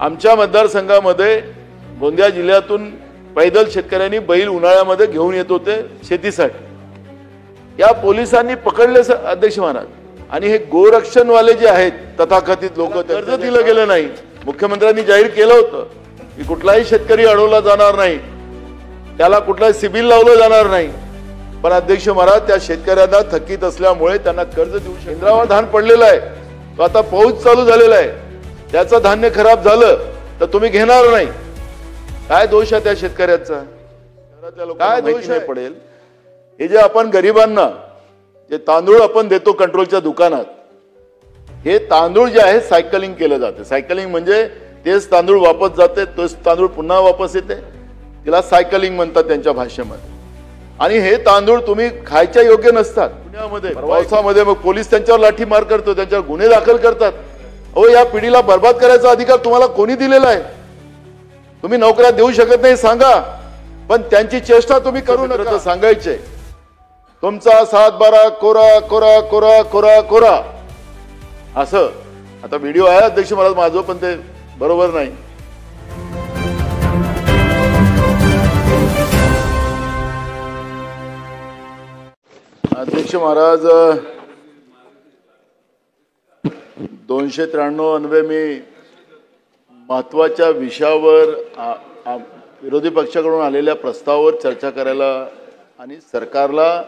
आमच्या मतदारसंघामध्ये गोंदिया जिल्ह्यातून पैदल शेतकऱ्यांनी बैल उन्हाळ्यामध्ये घेऊन येत होते शेतीसाठी। या पोलिसांनी पकडले अध्यक्ष महाराज। आणि हे गोरक्षणवाले जे आहेत तथाकथित लोक, कर्ज दिलं गेलं नाही। मुख्यमंत्र्यांनी जाहीर केलं होतं की कुठलाही शेतकरी अडवला जाणार नाही, त्याला कुठलाही सिबिल लावलं जाणार नाही। पण अध्यक्ष महाराज त्या शेतकऱ्यांना थकीत असल्यामुळे त्यांना कर्ज देऊ केंद्रावर धान पडलेलं आहे, तो आता पाऊस चालू झालेला आहे, त्याचं धान्य खराब झालं तर तुम्ही घेणार नाही। काय दोष आहे त्या शेतकऱ्याचा? शहरातल्या लोकांना काय दोष नाही पडेल? हे जे आपण गरिबांना जे तांदूळ आपण देतो कंट्रोलच्या दुकानात, हे तांदूळ जे आहे सायकलिंग केलं जाते। सायकलिंग म्हणजे तेच तांदूळ वापस जाते, तोच तांदूळ पुन्हा वापस येते, तिला सायकलिंग म्हणतात त्यांच्या भाषेमध्ये। आणि हे तांदूळ तुम्ही खायच्या योग्य नसतात। पुण्यामध्ये पावसामध्ये मग पोलीस त्यांच्यावर लाठीमार करतो, त्यांच्यावर गुन्हे दाखल करतात। अहो, या पिढीला बर्बाद करायचा अधिकार तुम्हाला कोणी दिलेला आहे? तुम्ही नोकऱ्या देऊ शकत नाही सांगा, पण त्यांची चेष्टा तुम्ही करू नका। सांगायचे तुमचा 7-12 कोरा कोरा कोरा कोरा कोरा असं। आता व्हिडिओ आहे अध्यक्ष महाराज माझं, पण ते बरोबर नाही। अध्यक्ष महाराज 293 अन्वये मी महत्वाच्या विषयावर विरोधी पक्षाकडून आलेल्या प्रस्तावावर चर्चा करायला आणि सरकारला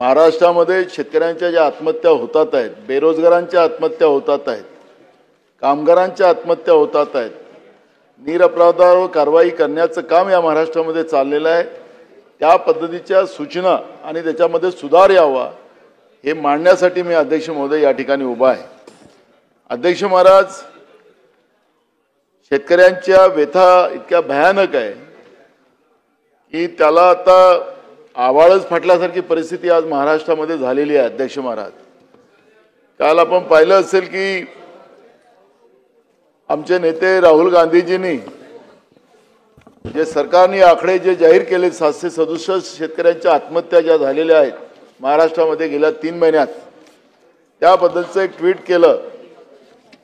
महाराष्ट्रामध्ये शेतकऱ्यांच्या ज्या आत्महत्या होतात आहेत, बेरोजगारांच्या आत्महत्या होतात आहेत, कामगारांच्या आत्महत्या होतात आहेत, निरपराधावर कारवाई करण्याचं काम या महाराष्ट्रामध्ये चाललेलं आहे। त्या पद्धतीच्या सूचना आणि त्याच्यामध्ये सुधार यावा हे मांडण्यासाठी मी अध्यक्ष महोदय या ठिकाणी उभा आहे। अध्यक्ष महाराज, शेतकऱ्यांच्या व्यथा इतक्या भयानक आहे की त्याला आता आवाळच फाटल्यासारखी परिस्थिती आज महाराष्ट्रामध्ये झालेली आहे। अध्यक्ष महाराज, काल आपण पाहिलं असेल की आमचे नेते राहुल गांधीजींनी जे सरकारने आकडे जे जाहीर केले 767 शेतकऱ्यांच्या आत्महत्या ज्या झालेल्या आहेत महाराष्ट्रामध्ये गेल्या 3 महिन्यात, त्याबद्दलचं एक ट्विट केलं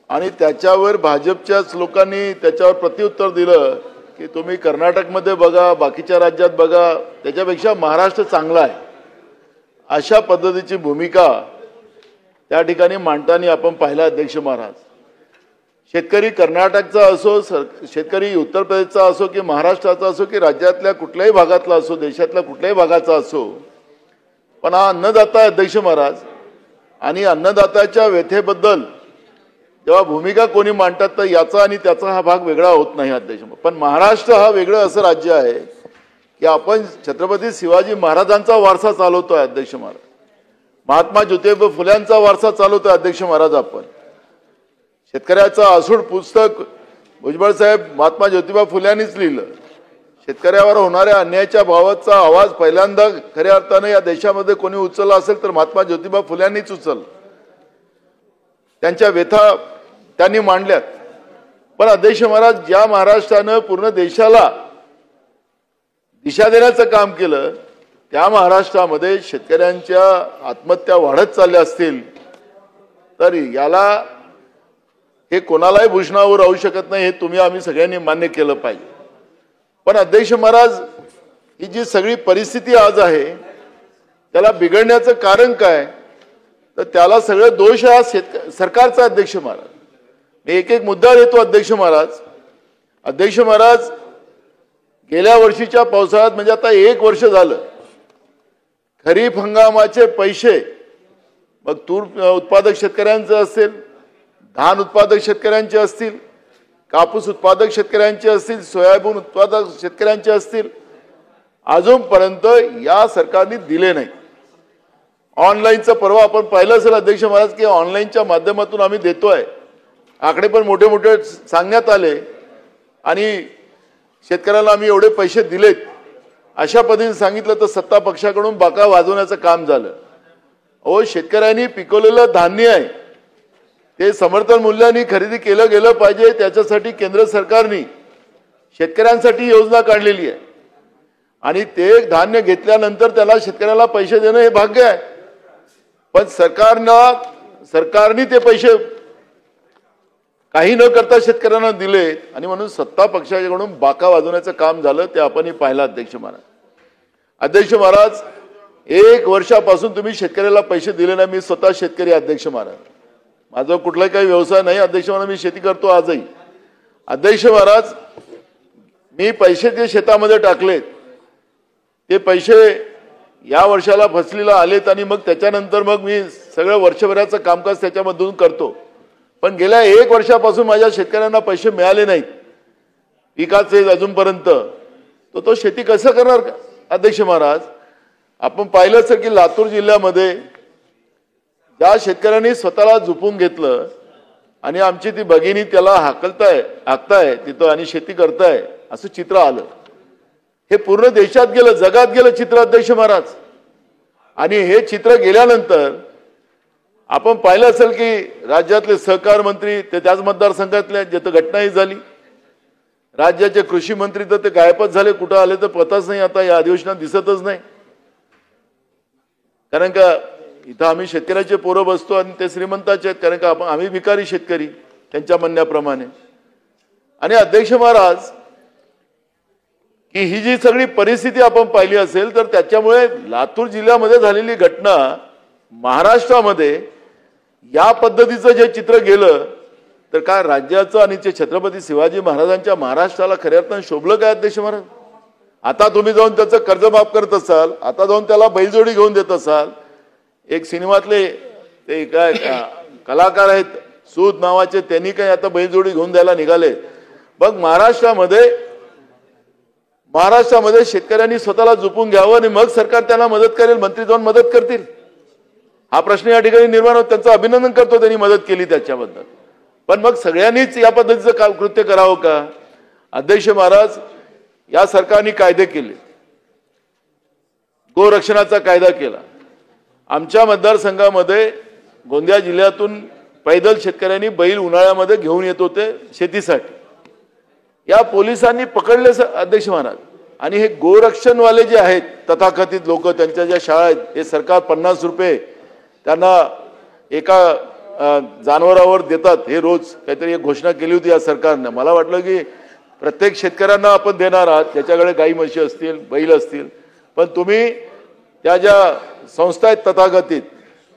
आणि त्याच्यावर भाजपच्याच लोकांनी त्याच्यावर प्रत्युत्तर दिलं की तुम्ही कर्नाटकमध्ये बघा, बाकीच्या राज्यात बघा, त्याच्यापेक्षा महाराष्ट्र चांगला आहे। अशा पद्धतीची भूमिका त्या ठिकाणी मांडताना आपण पाहिला अध्यक्ष महाराज। शेतकरी कर्नाटकचा असो, शेतकरी उत्तर प्रदेशचा असो की महाराष्ट्राचा असो की राज्यातल्या कुठल्याही भागातला असो, देशातल्या कुठल्याही भागाचा असो, पण हा अन्नदाता आहे अध्यक्ष महाराज। आणि अन्नदात्याच्या व्यथेबद्दल जेव्हा भूमिका कोणी मांडतात तर याचा आणि त्याचा हा भाग वेगळा होत नाही अध्यक्ष। पण महाराष्ट्र हा वेगळं असं राज्य आहे की आपण छत्रपती शिवाजी महाराजांचा वारसा चालवतोय अध्यक्ष महाराज, महात्मा ज्योतिबा फुल्यांचा वारसा चालवतोय अध्यक्ष महाराज। आपण शेतकऱ्याचं आसूड पुस्तक भुजबळ साहेब महात्मा ज्योतिबा फुल्यांनीच लिहिलं। शेतकऱ्यावर होणाऱ्या अन्यायाच्या भावाचा आवाज पहिल्यांदा खऱ्या अर्थाने या देशामध्ये कोणी उचलला असेल तर महात्मा ज्योतिबा फुल्यांनीच उचलला। त्यांच्या व्यथा त्यांनी मांडल्यात। पण अध्यक्ष महाराज, ज्या महाराष्ट्रानं पूर्ण देशाला दिशा देण्याचं काम केलं, त्या महाराष्ट्रामध्ये शेतकऱ्यांच्या आत्महत्या वाढत चालल्या असतील तर याला हे कोणालाही भूषणावर राहू शकत नाही, हे तुम्ही आम्ही सगळ्यांनी मान्य केलं पाहिजे। पण अध्यक्ष महाराज, ही जी सगळी परिस्थिती आज आहे त्याला बिघडण्याचं कारण काय? तर त्याला सगळं दोष हा सरकारचा अध्यक्ष महाराज। मी एक एक मुद्दा देतो अध्यक्ष महाराज। अध्यक्ष महाराज, गेल्या वर्षीच्या पावसाळ्यात म्हणजे आता 1 वर्ष झालं, खरीप हंगामाचे पैसे मग तूर उत्पादक शेतकऱ्यांचे असेल, धान उत्पादक शेतकऱ्यांचे असतील, कापूस उत्पादक शेतकऱ्यांचे असतील, सोयाबीन उत्पादक शेतकऱ्यांचे असतील, अजूनपर्यंत या सरकारने दिले नाही। ऑनलाईनचं परवा आपण पाहिलं असेल अध्यक्ष महाराज की ऑनलाईनच्या माध्यमातून आम्ही देतोय, आकडे पण मोठे मोठे सांगण्यात आले आणि शेतकऱ्याला आम्ही एवढे पैसे दिलेत अशा पद्धतीने सांगितलं तर सत्ता पक्षाकडून बाका वाजवण्याचं काम झालं। अहो, शेतकऱ्यांनी पिकवलेलं धान्य आहे ते समर्थन मूल्याने खरेदी केलं गेलं पाहिजे, त्याच्यासाठी केंद्र सरकारने शेतकऱ्यांसाठी योजना काढलेली आहे आणि ते धान्य घेतल्यानंतर त्याला शेतकऱ्याला पैसे देणं हे भाग्य आहे। पण सरकारने ते पैसे काही न करता शेतकऱ्यांना दिले आणि म्हणून सत्ता पक्षाकडून बाका वाजवण्याचं काम झालं ते आपणही पाहिलं. अध्यक्ष महाराज 1 वर्षापासून तुम्ही शेतकऱ्याला पैसे दिले नाही. मी स्वतः शेतकरी अध्यक्ष महाराज, माझा कुठलाही काही व्यवसाय नाही अध्यक्ष महाराज, मी शेती करतो आजही. अध्यक्ष महाराज, मी पैसे जे शेतामध्ये टाकलेत ते पैसे या वर्षाला फसलीला आलेत आणि मग त्याच्यानंतर मग मी सगळं वर्षभराचं कामकाज त्याच्यामधून करतो. पण गेल्या 1 वर्षापासून माझ्या शेतकऱ्यांना पैसे मिळाले नाहीत पिकाचे अजूनपर्यंत. तो शेती कसं करणार अध्यक्ष महाराज? आपण पाहिलं असेल की लातूर जिल्ह्यामध्ये ज्या शेतकऱ्यांनी स्वतःला झुपून घेतलं आणि आमची ती भगिनी त्याला हाकताय तिथं आणि शेती करताय असं चित्र आलं. हे पूर्ण देशात गेलं, जगात गेलं चित्र अध्यक्ष महाराज. आणि हे चित्र गेल्यानंतर आपण पाहिलं असेल की राज्यातले सहकार मंत्री ते त्याच मतदारसंघातले जिथं घटनाही झाली, राज्याचे कृषी मंत्री तर ते गायबच झाले, कुठं आले तर पताच नाही, आता या अधिवेशनात दिसतच नाही. कारण का इथं आम्ही शेतकऱ्याचे पोरं बसतो आणि ते श्रीमंताचे आहेत, कारण का आम्ही भिकारी शेतकरी त्यांच्या म्हणण्याप्रमाणे. आणि अध्यक्ष महाराज, की ही जी सगळी परिस्थिती आपण पाहिली असेल तर त्याच्यामुळे लातूर जिल्ह्यामध्ये झालेली घटना महाराष्ट्रामध्ये या पद्धतीचं जे चित्र गेलं तर काय राज्याचं आणि ते छत्रपती शिवाजी महाराजांच्या महाराष्ट्राला खऱ्या अर्थाने शोभलं काय अध्यक्ष महाराज? आता तुम्ही जाऊन त्याचं कर्ज माफ करत असाल, आता जाऊन त्याला बैलजोडी घेऊन देत असाल. एक सिनेमातले ते काय कलाकार आहेत सूद नावाचे, त्यांनी काय आता बैलजोडी घेऊन द्यायला निघाले. मग महाराष्ट्रामध्ये शेतकऱ्यांनी स्वतःला झुपून घ्यावं आणि मग सरकार त्यांना मदत करेल, मंत्री जाऊन मदत करतील, हा प्रश्न या ठिकाणी निर्माण होतो. त्यांचं अभिनंदन करतो त्यांनी मदत केली त्याच्याबद्दल. पण मग सगळ्यांनीच या पद्धतीचं कृत्य करावं का? अध्यक्ष महाराज, या सरकारने कायदे केले, गोरक्षणाचा कायदा केला. आमच्या मतदारसंघामध्ये गोंदिया जिल्ह्यातून पैदल शेतकऱ्यांनी बैल उन्हाळ्यामध्ये घेऊन येत होते शेतीसाठी, या पोलिसांनी पकडले अध्यक्ष महाराज. आणि हे गोरक्षणवाले जे आहेत तथाकथित लोक, त्यांच्या ज्या शाळा आहेत, हे सरकार 50 रुपये त्यांना एका जनावरावर देतात, हे रोज काहीतरी एक घोषणा केली होती या सरकारने. मला वाटलं की प्रत्येक शेतकऱ्यांना आपण देणार आहात, त्याच्याकडे गाई म्हशी असतील, बैल असतील, पण तुम्ही त्या ज्या संस्था आहेत तथाकथित,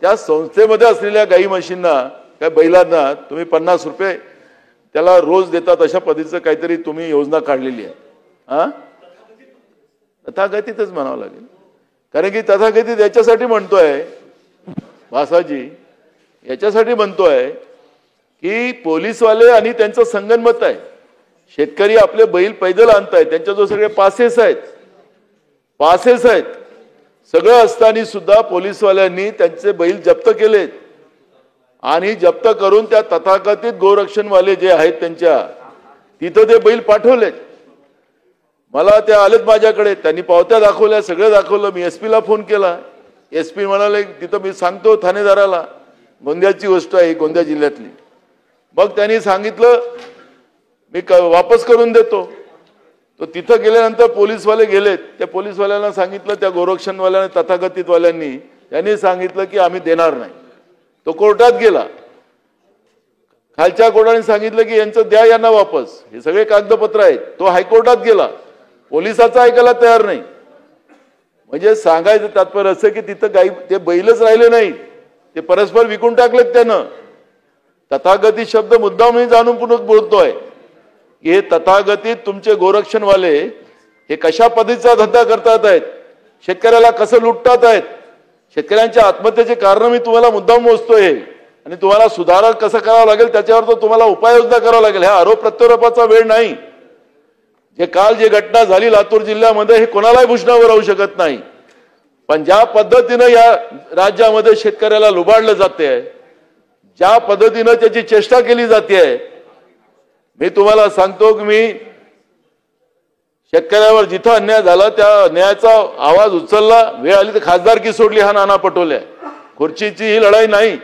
त्या संस्थेमध्ये असलेल्या गाई म्हशींना काय बैलांना तुम्ही 50 रुपये त्याला रोज देतात, अशा पद्धतीचं काहीतरी तुम्ही योजना काढलेली आहे. हा, तथाकथितच म्हणावं लागेल, कारण की तथाकथित याच्यासाठी म्हणतोय भासाजी, याच्यासाठी म्हणतोय की पोलीसवाले आणि त्यांचं संगनमत आहे. शेतकरी आपले बैल पैदल आणतायत, त्यांच्या जो सगळे पासेस आहेत, सगळं असताना सुद्धा पोलीसवाल्यांनी त्यांचे बैल जप्त केलेत आणि जप्त करून त्या तथाकथित गोरक्षणवाले जे आहेत त्यांच्या तिथं ते बैल पाठवलेत. मला त्या आलेत माझ्याकडे, त्यांनी पावत्या दाखवल्या, सगळं दाखवलं. मी एसपीला फोन केला, एसपी म्हणाले तिथं मी सांगतो ठाणेदाराला, गोंदियाची गोष्ट आहे, गोंदिया जिल्ह्यातली. मग त्यांनी सांगितलं मी वापस करून देतो. तो तिथं गेल्यानंतर पोलीसवाले गेलेत, त्या पोलीसवाल्यांना सांगितलं, त्या गोरक्षणवाल्यांनी तथाकथितवाल्यांनी त्यांनी सांगितलं की आम्ही देणार नाही. तो कोर्टात गेला, खालच्या कोर्टाने सांगितलं की यांचं द्या यांना वापस, हे सगळे कागदपत्र आहेत. तो हायकोर्टात गेला, पोलिसाचा ऐकायला तयार नाही. म्हणजे सांगायचं तात्पर्य असं की तिथं गाई ते बैलच राहिले नाही, ते परस्पर विकून टाकलेत त्यानं. तथागतित शब्द मुद्दाम मी जाणून पुन्हा बोलतोय की हे तथागतित तुमचे गोरक्षणवाले हे कशा पद्धतीचा धंदा करतात आहेत, शेतकऱ्याला कसं लुटतात आहेत. शेतकऱ्यांच्या आत्महत्येचे कारण मी तुम्हाला मुद्दाम मोजतोय आणि तुम्हाला सुधारणा कसं करावं लागेल त्याच्यावर तर तुम्हाला उपाययोजना करावं लागेल. ह्या आरोप प्रत्यारोपाचा वेळ नाही. काल जे घटना झाली लातूर जिल्ह्यामध्ये हे कोणालाही भूषणावर राहू शकत नाही. पण ज्या पद्धतीनं या राज्यामध्ये शेतकऱ्याला लुबाडलं जाते, ज्या पद्धतीनं त्याची चेष्टा केली जाते, मी तुम्हाला सांगतो की मी शेतकऱ्यावर जिथं अन्याय झाला त्या अन्यायाचा आवाज उचलला. वेळ आली तर खासदारकी सोडली, हा नाना पटोले. खुर्चीची ही लढाई नाही,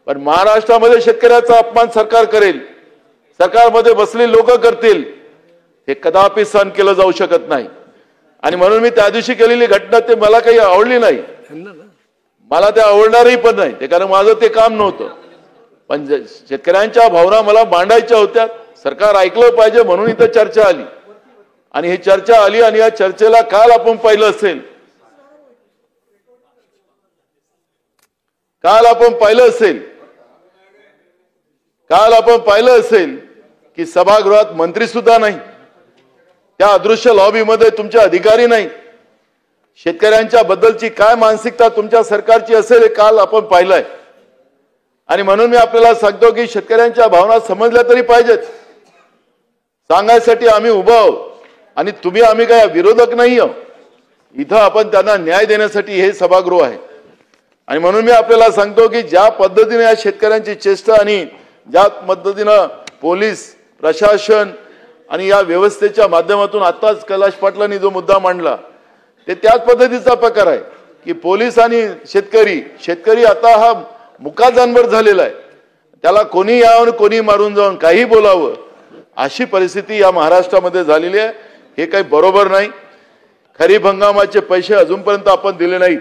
पण महाराष्ट्रामध्ये शेतकऱ्याचा अपमान सरकार करेल, सरकारमध्ये बसलेली लोक करतील, हे कदापि सहन केलं जाऊ शकत नाही. आणि म्हणून मी त्या दिवशी केलेली घटना ते मला काही आवडली नाही, मला ते आवडणारही पण नाही, ते कारण माझं ते काम नव्हतं. पण शेतकऱ्यांच्या भावना मला मांडायच्या होत्या, सरकार ऐकलं पाहिजे म्हणून इथं चर्चा आली आणि ही चर्चा आली आणि या चर्चेला काल आपण पाहिलं असेल, काल आपण पाहिलं असेल की सभागृहात मंत्री सुद्धा नाही, त्या अदृश्य लॉबीमध्ये तुमचे अधिकारी नाही, शेतकऱ्यांच्या बद्दलची काय मानसिकता तुमच्या सरकारची असेल हे काल आपण पाहिलंय. आणि म्हणून मी आपल्याला सांगतो की शेतकऱ्यांच्या भावना समजल्या तरी पाहिजेत, सांगायसाठी आम्ही उभा आहोत आणि आम्ही काय विरोधक नाही आहोत. इथं आपण त्यांना न्याय देण्यासाठी हे सभागृह आहे. आणि म्हणून मी आपल्याला सांगतो की ज्या पद्धतीने या शेतकऱ्यांची चेष्टा आणि ज्या पद्धतीनं पोलीस प्रशासन आणि या व्यवस्थेच्या माध्यमातून आताच कैलाश पाटलांनी जो मुद्दा मांडला ते त्याच पद्धतीचा प्रकार आहे की पोलीस आणि शेतकरी आता हा मुका जानवर झालेला आहे. त्याला कोणी यावं कोणी मारून जाऊन काही बोलावं अशी परिस्थिती या महाराष्ट्रामध्ये झालेली आहे. हे काही बरोबर नाही. खरीप हंगामाचे पैसे अजूनपर्यंत आपण दिले नाहीत.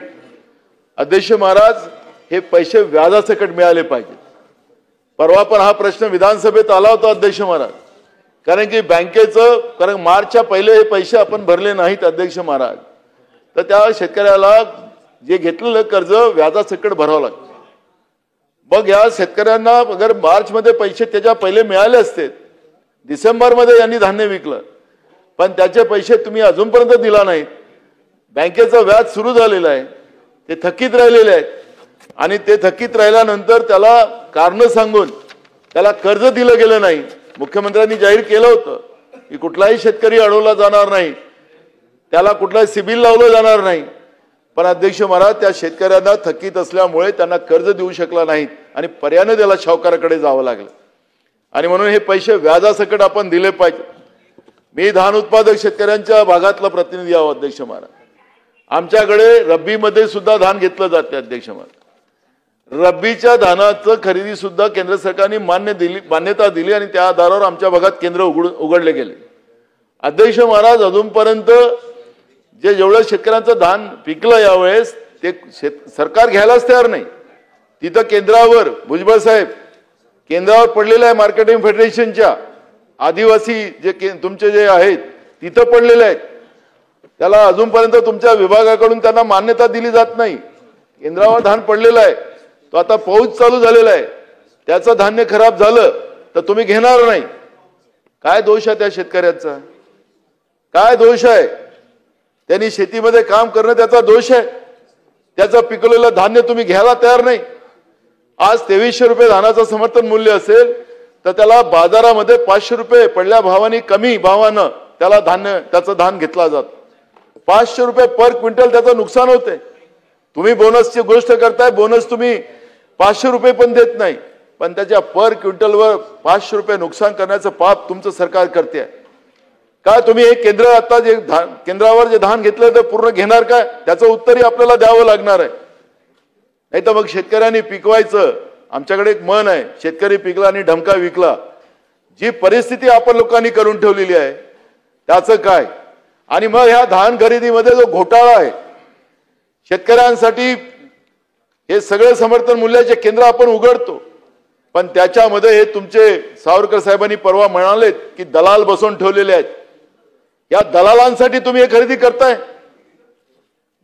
अध्यक्ष महाराज, हे पैसे व्याजासकट मिळाले पाहिजे. परवा पण हा प्रश्न विधानसभेत आला होता अध्यक्ष महाराज, कारण की कारण मार्चच्या पहिले हे पैसे आपण भरले नाहीत अध्यक्ष महाराज, तर त्या शेतकऱ्याला जे घेतलेलं कर्ज व्याजासकट भरावं लागतं. मग या शेतकऱ्यांना अगर मार्च मध्ये पैसे त्याच्या पहिले मिळाले असते, डिसेंबर मध्ये यांनी धान्य विकलं, पण त्याचे पैसे तुम्ही अजूनपर्यंत दिला नाहीत. बँकेचं व्याज सुरू झालेलं आहे, ते थकीत राहिलेले आहेत आणि ते थकीत राहिल्यानंतर त्याला कारण सांगून त्याला कर्ज दिलं गेलं नाही. मुख्यमंत्र्यांनी जाहीर केलं होतं की कुठलाही शेतकरी अडवला जाणार नाही, त्याला कुठलाही सिबिल लावलं जाणार नाही. पण अध्यक्ष महाराज, त्या शेतकऱ्यांना थकीत असल्यामुळे त्यांना कर्ज देऊ शकला नाहीत आणि पर्यायाने त्याला सावकाराकडे जावं लागलं. आणि म्हणून हे पैसे व्याजासकट आपण दिले पाहिजे. मी धान उत्पादक शेतकऱ्यांच्या भागातला प्रतिनिधी आहोत अध्यक्ष महाराज. आमच्याकडे रब्बीमध्ये सुद्धा धान घेतलं जाते अध्यक्ष महाराज. रब्बीच्या धानाचं खरेदी सुद्धा केंद्र सरकारने मान्यता दिली आणि त्या आधारावर आमच्या भागात केंद्र उघडले गेले. अध्यक्ष महाराज, अजूनपर्यंत जेवढं शेतकऱ्यांचं धान पिकलं यावेळेस ते सरकार घ्यायलाच तयार नाही. तिथं केंद्रावर भुजबळ साहेब केंद्रावर पडलेलं आहे, मार्केटिंग फेडरेशनच्या आदिवासी तुमचे जे आहेत तिथं पडलेले आहेत. त्याला अजूनपर्यंत तुमच्या विभागाकडून त्यांना मान्यता दिली जात नाही. केंद्रावर धान पडलेलं आहे, तो आता पाऊस चालू झालेला आहे, त्याचं धान्य खराब झालं तर तुम्ही घेणार नाही. काय दोष आहे त्या शेतकऱ्याचा? काय दोष आहे? त्यांनी शेतीमध्ये काम करणं त्याचा दोष आहे. त्याचं पिकवलेलं धान्य तुम्ही घ्यायला तयार नाही. आज 2300 रुपये धानाचं समर्थन मूल्य असेल तर त्याला बाजारामध्ये 500 रुपये पडल्या भावाने कमी भावानं त्याचं धान घेतला जात. 500 रुपये पर क्विंटल त्याचं नुकसान होते. तुम्ही बोनसची गोष्ट करताय, बोनस तुम्ही 500 रुपये पण देत नाही, पण त्याच्या पर क्विंटलवर 500 रुपये नुकसान करण्याचं पाप तुमचं सरकार करते. काय तुम्ही हे केंद्र आता जे केंद्रावर जे धान घेतलं ते पूर्ण घेणार काय? त्याचं उत्तरही आपल्याला द्यावं लागणार आहे. नाही तर मग शेतकऱ्यांनी पिकवायचं. आमच्याकडे एक म्हण आहे, शेतकरी पिकला आणि ढमका विकला. जी परिस्थिती आपण लोकांनी करून ठेवलेली आहे त्याचं काय? आणि मग ह्या धान खरेदीमध्ये जो घोटाळा आहे, शेतकऱ्यांसाठी हे सगळे समर्थन मूल्याचे केंद्र आपण उघडतो, पण त्याच्यामध्ये हे तुमचे सावरकर साहेबांनी परवा म्हणालेत की दलाल बसवून ठेवलेले आहेत. या दलालांसाठी तुम्ही हे खरेदी करताय.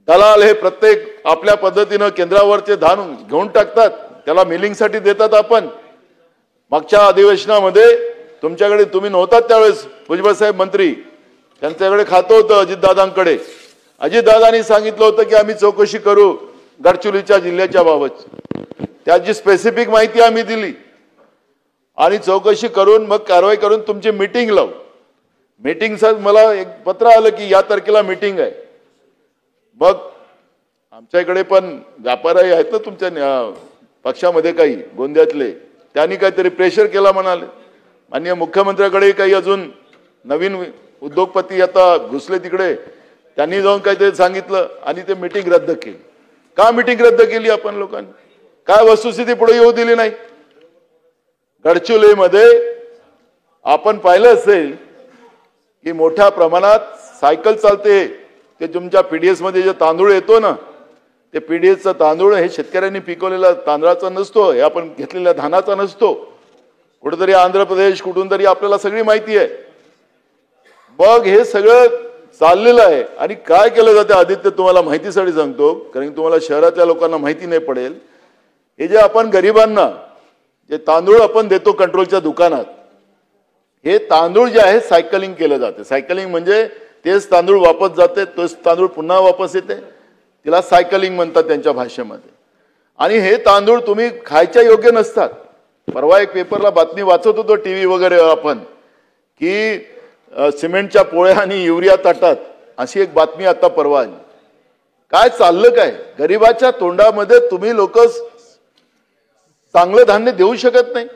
दलाल हे प्रत्येक आपल्या पद्धतीनं केंद्रावरचे धान घेऊन टाकतात, त्याला मिलिंगसाठी देतात. आपण मागच्या अधिवेशनामध्ये तुमच्याकडे तुम्ही नव्हतात त्यावेळेस, भुजबळ साहेब मंत्री, त्यांच्याकडे खातं होतं अजितदादांकडे. अजितदादांनी सांगितलं होतं की आम्ही चौकशी करू गडचिरोलीच्या जिल्ह्याच्या बाबत. त्याची स्पेसिफिक माहिती आम्ही दिली आणि चौकशी करून मग कारवाई करून तुमची मीटिंग लावू. मीटिंगचं मला एक पत्र आलं की या तारखेला मीटिंग आहे. मग आमच्या इकडे पण व्यापारी आहेत ना तुमच्या पक्षामध्ये काही गोंदियातले, त्यांनी काहीतरी प्रेशर केला म्हणाले. माननीय मुख्यमंत्र्याकडे काही अजून नवीन उद्योगपती आता घुसले तिकडे, त्यांनी जाऊन काहीतरी सांगितलं आणि ते मीटिंग रद्द केली. का मीटिंग रद्द केली आपण लोकांनी? काय वस्तुस्थिती पुढे येऊ दिली नाही? गडचिरोलीमध्ये आपण पाहिलं असेल की मोठ्या प्रमाणात सायकल चालते. ते तुमच्या पीडीएस मध्ये जे तांदूळ येतो ना, ते पीडीएसचा तांदूळ हे शेतकऱ्यांनी पिकवलेला तांदळाचा नसतो, हे आपण घेतलेल्या धानाचा नसतो, कुठेतरी आंध्र प्रदेश कुठून तरी आपल्याला सगळी माहिती आहे. मग हे सगळं चाललेलं आहे आणि काय केलं जातं आदित्य तुम्हाला माहितीसाठी सांगतो, कारण तुम्हाला शहरातल्या लोकांना माहिती नाही पडेल. हे जे आपण गरिबांना जे तांदूळ आपण देतो कंट्रोलच्या दुकानात, हे तांदूळ जे आहे सायकलिंग केलं जाते. सायकलिंग म्हणजे तेच तांदूळ वापस जाते, तोच तांदूळ पुन्हा वापस येते, तिला सायकलिंग म्हणतात त्यांच्या भाषेमध्ये. आणि हे तांदूळ तुम्ही खायच्या योग्य नसतात. परवा एक पेपरला बातमी वाचत होतो टीव्ही वगैरे आपण, की सिमेंटच्या पोळ्या आणि युरिया ताटात, अशी एक बातमी आता परवा आली. काय चाललं काय? गरिबाच्या तोंडामध्ये तुम्ही लोक चांगलं धान्य देऊ शकत नाही,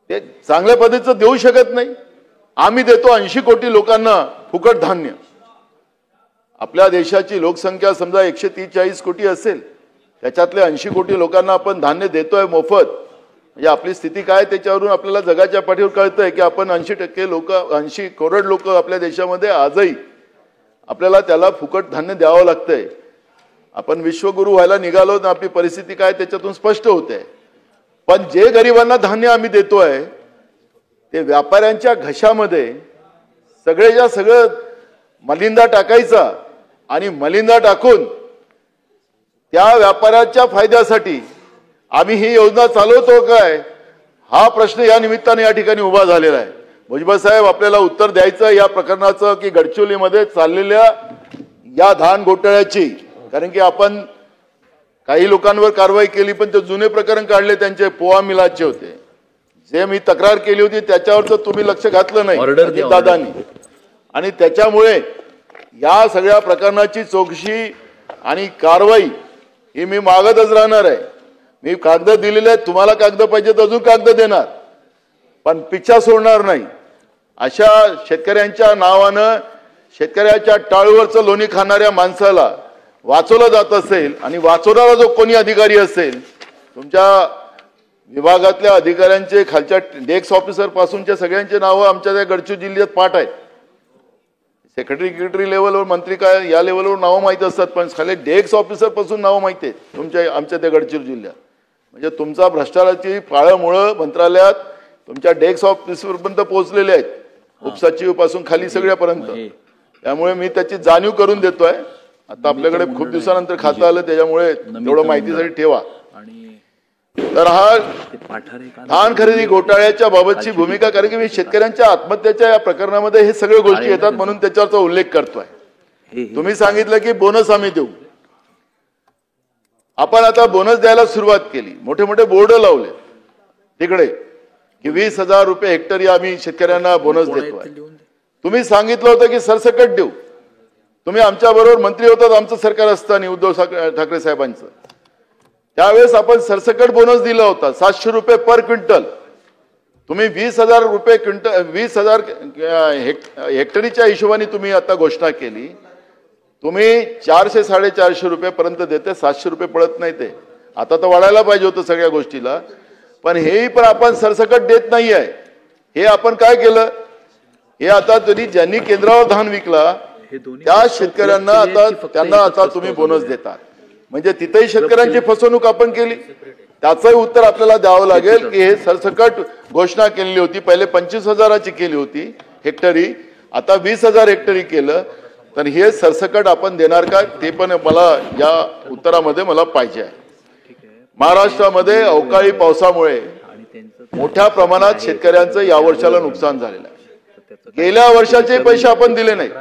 ते चांगल्या पद्धतीचं देऊ शकत नाही. आम्ही देतो 80 कोटी लोकांना फुकट धान्य. आपल्या देशाची लोकसंख्या समजा 143 कोटी असेल, त्याच्यातले 80 कोटी लोकांना आपण धान्य देतोय मोफत. म्हणजे आपली स्थिती काय त्याच्यावरून आपल्याला जगाच्या पाठीवर कळतंय की आपण 80% लोक, 80 करोड लोक आपल्या देशामध्ये आजही आपल्याला त्याला फुकट धान्य द्यावं लागतंय. आपण विश्वगुरू व्हायला निघालो तर आपली परिस्थिती काय त्याच्यातून स्पष्ट होते. पण जे गरिबांना धान्य आम्ही देतोय ते व्यापाऱ्यांच्या घशामध्ये सगळेच्या सगळं मलिंदा टाकायचा आणि मलिंदा टाकून त्या व्यापाऱ्याच्या फायद्यासाठी आम्ही ही योजना चालवतो काय, हा प्रश्न या निमित्ताने या ठिकाणी उभा झालेला आहे. भुजबळ साहेब आपल्याला उत्तर द्यायचं या प्रकरणाचं की गडचिरोलीमध्ये चाललेल्या या धान घोटाळ्याची. कारण की आपण काही लोकांवर कारवाई केली पण ते जुने प्रकरण काढले, त्यांचे पोहा मिलाचे होते. जे मी तक्रार केली होती त्याच्यावर तर तुम्ही लक्ष घातलं नाही दादांनी, आणि त्याच्यामुळे या सगळ्या प्रकरणाची चौकशी आणि कारवाई ही मी मागतच राहणार आहे. मी कागद दिलेले आहेत, तुम्हाला कागद पाहिजे तर अजून कागद देणार, पण पिच्छा सोडणार नाही. अशा शेतकऱ्यांच्या नावानं शेतकऱ्याच्या टाळूवरचं लोणी खाणाऱ्या माणसाला वाचवलं जात असेल आणि वाचवणारा जो कोणी अधिकारी असेल, तुमच्या विभागातल्या अधिकाऱ्यांचे खालच्या डेस्क ऑफिसर पासूनच्या सगळ्यांचे नावं आमच्या त्या गडचिरोली जिल्ह्यात पाठ आहेत. सेक्रेटरी लेवलवर, मंत्री काय या लेवलवर नावं माहीत असतात, पण खाली डेस्क ऑफिसर पासून नावं माहिती आहेत तुमच्या आमच्या त्या गडचिरोली जिल्ह्यात. म्हणजे तुमचा भ्रष्टाचाराची पाळंमुळं मंत्रालयात तुमच्या डेस्क ऑफिसरपर्यंत पोहोचलेले आहेत, उपसचिव पासून खाली सगळ्यापर्यंत. त्यामुळे मी त्याची जाणीव करून देतोय. आता आपल्याकडे खूप दिवसानंतर खातं आलं, त्याच्यामुळे तेवढं माहितीसाठी ठेवा. तर हा धान खरेदी घोटाळ्याच्या बाबतची भूमिका, कारण की मी शेतकऱ्यांच्या आत्महत्येच्या या प्रकरणामध्ये हे सगळे गोष्टी येतात म्हणून त्याच्यावरचा उल्लेख करतोय. तुम्ही सांगितलं की बोनस आम्ही देऊ. आपण आता बोनस द्यायला सुरुवात केली, मोठे मोठे बोर्ड लावले तिकडे की 20,000 रुपये हेक्टरी आम्ही शेतकऱ्यांना बोनस देतोय. तुम्ही सांगितलं होतं की सरसकट देऊ. तुम्ही आमच्या बरोबर मंत्री होतात आमचं सरकार असताना उद्धव ठाकरे साहेबांचं, त्यावेळेस आपण सरसकट बोनस दिला होता 700 रुपये पर क्विंटल. तुम्ही 20,000 रुपये क्विंटल 20,000 हेक्टरीच्या हिशोबाने तुम्ही आता घोषणा केली. तुम्ही 400-450 रुपये पर्यंत देते, 700 रुपये पडत नाही. ते आता तर वाढायला पाहिजे होतं सगळ्या गोष्टीला, पण हेही पण आपण सरसकट देत नाही आहे. हे आपण काय केलं, हे आता तरी ज्यांनी केंद्रावर धान विकला त्या शेतकऱ्यांना आता त्यांना आता तुम्ही बोनस देतात. म्हणजे तिथेही शेतकऱ्यांची फसवणूक आपण केली. त्याचंही उत्तर आपल्याला द्यावं लागेल की हे सरसकट घोषणा केलेली होती. पहिले 25,000ची केली होती हेक्टरी, आता 20,000 हेक्टरी केलं. तर हे सरसकट आपण देणार का ते पण मला या उत्तरामध्ये मला पाहिजे आहे. महाराष्ट्रामध्ये अवकाळी पावसामुळे मोठ्या प्रमाणात शेतकऱ्यांचं या वर्षाला नुकसान झालेलं आहे. गेल्या वर्षाचे पैसे आपण दिले नाहीत.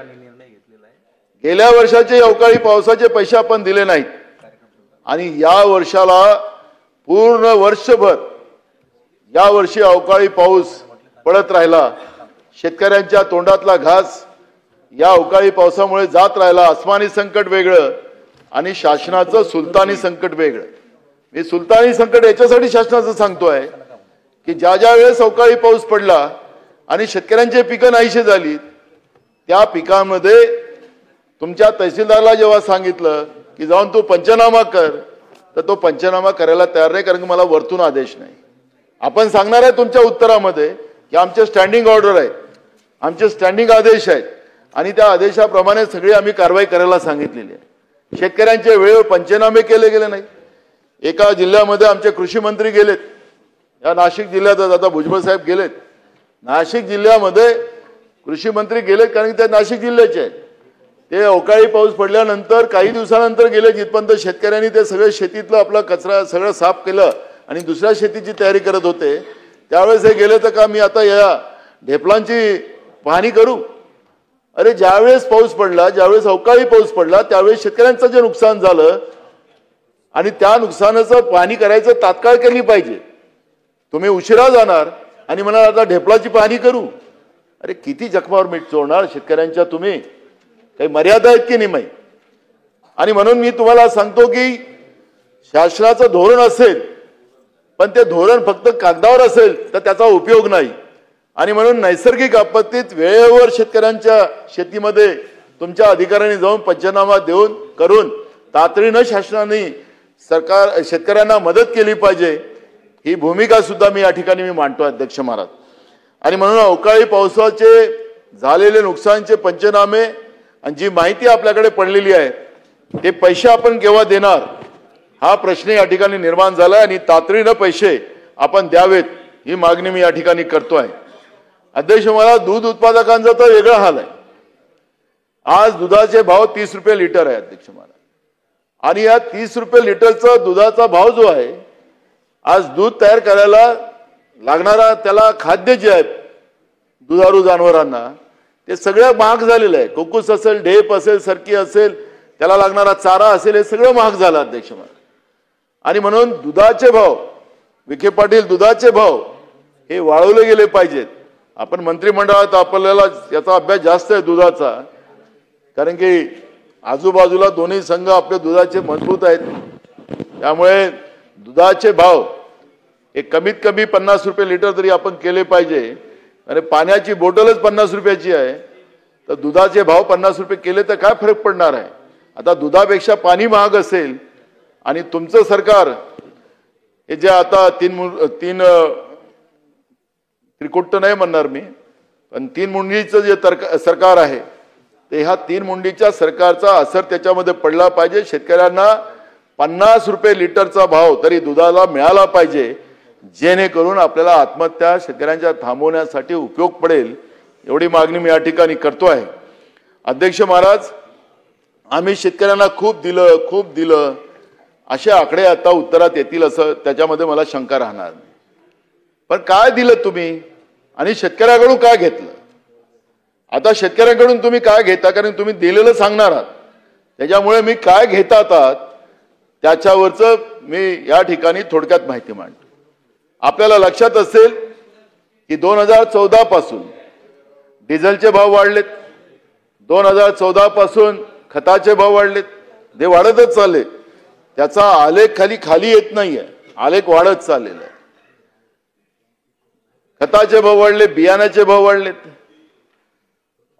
गेल्या वर्षाचे अवकाळी पावसाचे पैसे आपण दिले नाहीत आणि या वर्षाला पूर्ण वर्षभर या वर्षी अवकाळी पाऊस पडत राहिला. शेतकऱ्यांच्या तोंडातला घास या अवकाळी पावसामुळे जात राहिला. आसमानी संकट वेगळं आणि शासनाचं सुलतानी संकट वेगळं. मी सुलतानी संकट याच्यासाठी शासनाचं सांगतोय की ज्या ज्या वेळेस अवकाळी पाऊस पडला आणि शेतकऱ्यांची पिकं नाहीशी झाली, त्या पिकांमध्ये तुमच्या तहसीलदारला जेव्हा सांगितलं की जाऊन तू पंचनामा कर, तर तो पंचनामा करायला तयार नाही, कारण की मला वरतून आदेश नाही. आपण सांगणार आहे तुमच्या उत्तरामध्ये की आमचे स्टँडिंग ऑर्डर आहेत, आमचे स्टँडिंग आदेश आहेत आणि त्या आदेशाप्रमाणे सगळी आम्ही कारवाई करायला सांगितलेली आहे. शेतकऱ्यांचे वेळेवर पंचनामे केले गेले नाही। एका जिल्ह्यामध्ये आमचे कृषी मंत्री गेलेत, या नाशिक जिल्ह्यात आता भुजबळ साहेब गेलेत, नाशिक जिल्ह्यामध्ये कृषी मंत्री गेलेत कारण की ते नाशिक जिल्ह्याचे आहेत। ते अवकाळी पाऊस पडल्यानंतर काही दिवसानंतर गेले, जिथपर्यंत शेतकऱ्यांनी ते सगळे शेतीतलं आपला कचरा सगळं साफ केलं आणि दुसऱ्या शेतीची तयारी करत होते, त्यावेळेस हे गेले तर का मी आता या ढेपलांची पाहणी करू? अरे ज्यावेळेस पाऊस पडला, ज्यावेळेस अवकाळी पाऊस पडला, त्यावेळेस शेतकऱ्यांचं जे नुकसान झालं आणि त्या नुकसानाचं पाहणी करायचं तात्काळ केली पाहिजे। तुम्ही उशिरा जाणार आणि म्हणा आता ढेपलाची पाहणी करू। अरे किती जखमावर मीठ चोळणार शेतकऱ्यांच्या तुम्ही? काही मर्यादा आहेत की नाही? आणि म्हणून मी तुम्हाला सांगतो की शासनाचं धोरण असेल, पण ते धोरण फक्त कागदावर असेल तर त्याचा उपयोग नाही। आणि म्हणून नैसर्गिक आपत्तीत वेळेवर शेतकऱ्यांच्या शेतीमध्ये तुमच्या अधिकाऱ्यांनी जाऊन पंचनामा देऊन करून तातडीनं शासनाने शेतकऱ्यांना मदत केली पाहिजे, ही भूमिका सुद्धा मी या ठिकाणी मांडतो अध्यक्ष महाराज। आणि म्हणून अवकाळी पावसाचे झालेले नुकसानचे पंचनामे आणि जी माहिती आपल्याकडे पडलेली आहे ते पैसे आपण केव्हा देणार हा प्रश्न या ठिकाणी निर्माण झाला आणि तातडीनं पैसे आपण द्यावेत ही मागणी मी या ठिकाणी करतो आहे। अध्यक्ष महाराज, दूध उत्पादकांचा तर वेगळा हाल आहे। आज दुधाचे भाव 30 रुपये लिटर आहे अध्यक्ष महाराज, आणि या 30 रुपये लिटरचा दुधाचा भाव जो आहे, आज दूध तयार करायला लागणारा त्याला खाद्य जे आहे दुधारू जनावरांना ते सगळं महाग झालेलं आहे। कुक्कुस असेल, ढेप असेल, सरकी असेल, त्याला लागणारा चारा असेल, हे सगळं महाग झालं अध्यक्ष महाराज। आणि म्हणून दुधाचे भाव, विखे पाटील, दुधाचे भाव हे वाढवले गेले पाहिजेत। आपण मंत्रिमंडळात आपल्याला याचा अभ्यास जास्त आहे दुधाचा, कारण की आजूबाजूला दोन्ही संघ आपले दुधाचे मजबूत आहेत, त्यामुळे दुधाचे भाव हे कमीत कमी 50 रुपये लिटर तरी आपण केले पाहिजे। आणि पाण्याची बॉटलच 50 रुपयाची आहे, तर दुधाचे भाव 50 रुपये केले तर काय फरक पडणार आहे? आता दुधापेक्षा पाणी महाग असेल आणि तुमचं सरकार हे जे आता तीन त्रिकुट्ट नाही म्हणणार मी, पण 3 मुंडीचं जे सरकार आहे ते ह्या 3 मुंडीच्या सरकारचा असर त्याच्यामध्ये पडला पाहिजे। शेतकऱ्यांना 50 रुपये लिटरचा भाव तरी दुधाला मिळाला पाहिजे, जेणेकरून आपल्याला आत्महत्या शेतकऱ्यांच्या थांबवण्यासाठी उपयोग पडेल, एवढी मागणी मी या ठिकाणी करतो आहे। अध्यक्ष महाराज, आम्ही शेतकऱ्यांना खूप दिलं असे आकडे आता उत्तरात येतील असं त्याच्यामध्ये मला शंका राहणार नाही। पण काय दिलं तुम्ही आणि शेतकऱ्याकडून काय घेतलं? आता शेतकऱ्यांकडून तुम्ही काय घेता, कारण तुम्ही दिलेलं सांगणार आहात, त्याच्यामुळे मी काय घेतात त्याच्यावरचं मी या ठिकाणी थोडक्यात माहिती मांडतो। आपल्याला लक्षात असेल की 2014 पासून डिझेलचे भाव वाढलेत, 2014 पासून खताचे भाव वाढलेत, ते वाढतच चालले, त्याचा आलेख खाली येत नाहीये, आलेख वाढत चाललेला आहे। खताचे भाव वाढले, बियाण्याचे भाव वाढलेत,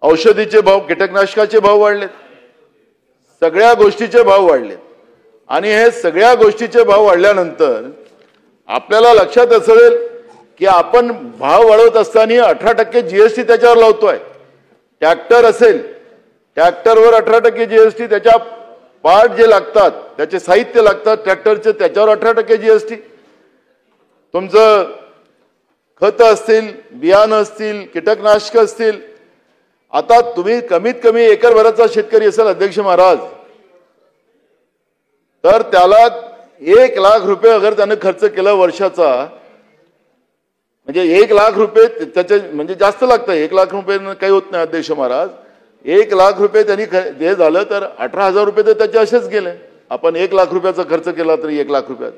औषधीचे भाव, कीटकनाशकाचे भाव वाढलेत, सगळ्या गोष्टीचे भाव वाढलेत। आणि हे सगळ्या गोष्टीचे भाव वाढल्यानंतर आपल्याला लक्षात असेल की आपण भाव वाढवत असताना 18% जीएसटी त्याच्यावर लावतोय। ट्रॅक्टर असेल, ट्रॅक्टरवर 18% जीएसटी, त्याच्या पार्ट जे लागतात, त्याचे साहित्य लागतात ट्रॅक्टरचे, त्याच्यावर 18% जीएसटी। तुमचं खत असतील, बियाणं असतील, कीटकनाशक असतील, आता तुम्ही कमीत कमी एकरभराचा शेतकरी असेल अध्यक्ष महाराज, तर त्याला 1 लाख रुपये अगर त्याने खर्च केला वर्षाचा, म्हणजे 1 लाख रुपये त्याचे म्हणजे जास्त लागतं, 1 लाख रुपये काही होत नाही अध्यक्ष महाराज। 1 लाख रुपये त्यांनी हे झालं तर 18,000 रुपये तर त्याचे असेच गेले। आपण 1 लाख रुपयाचा खर्च केला तरी 1 लाख रुपयात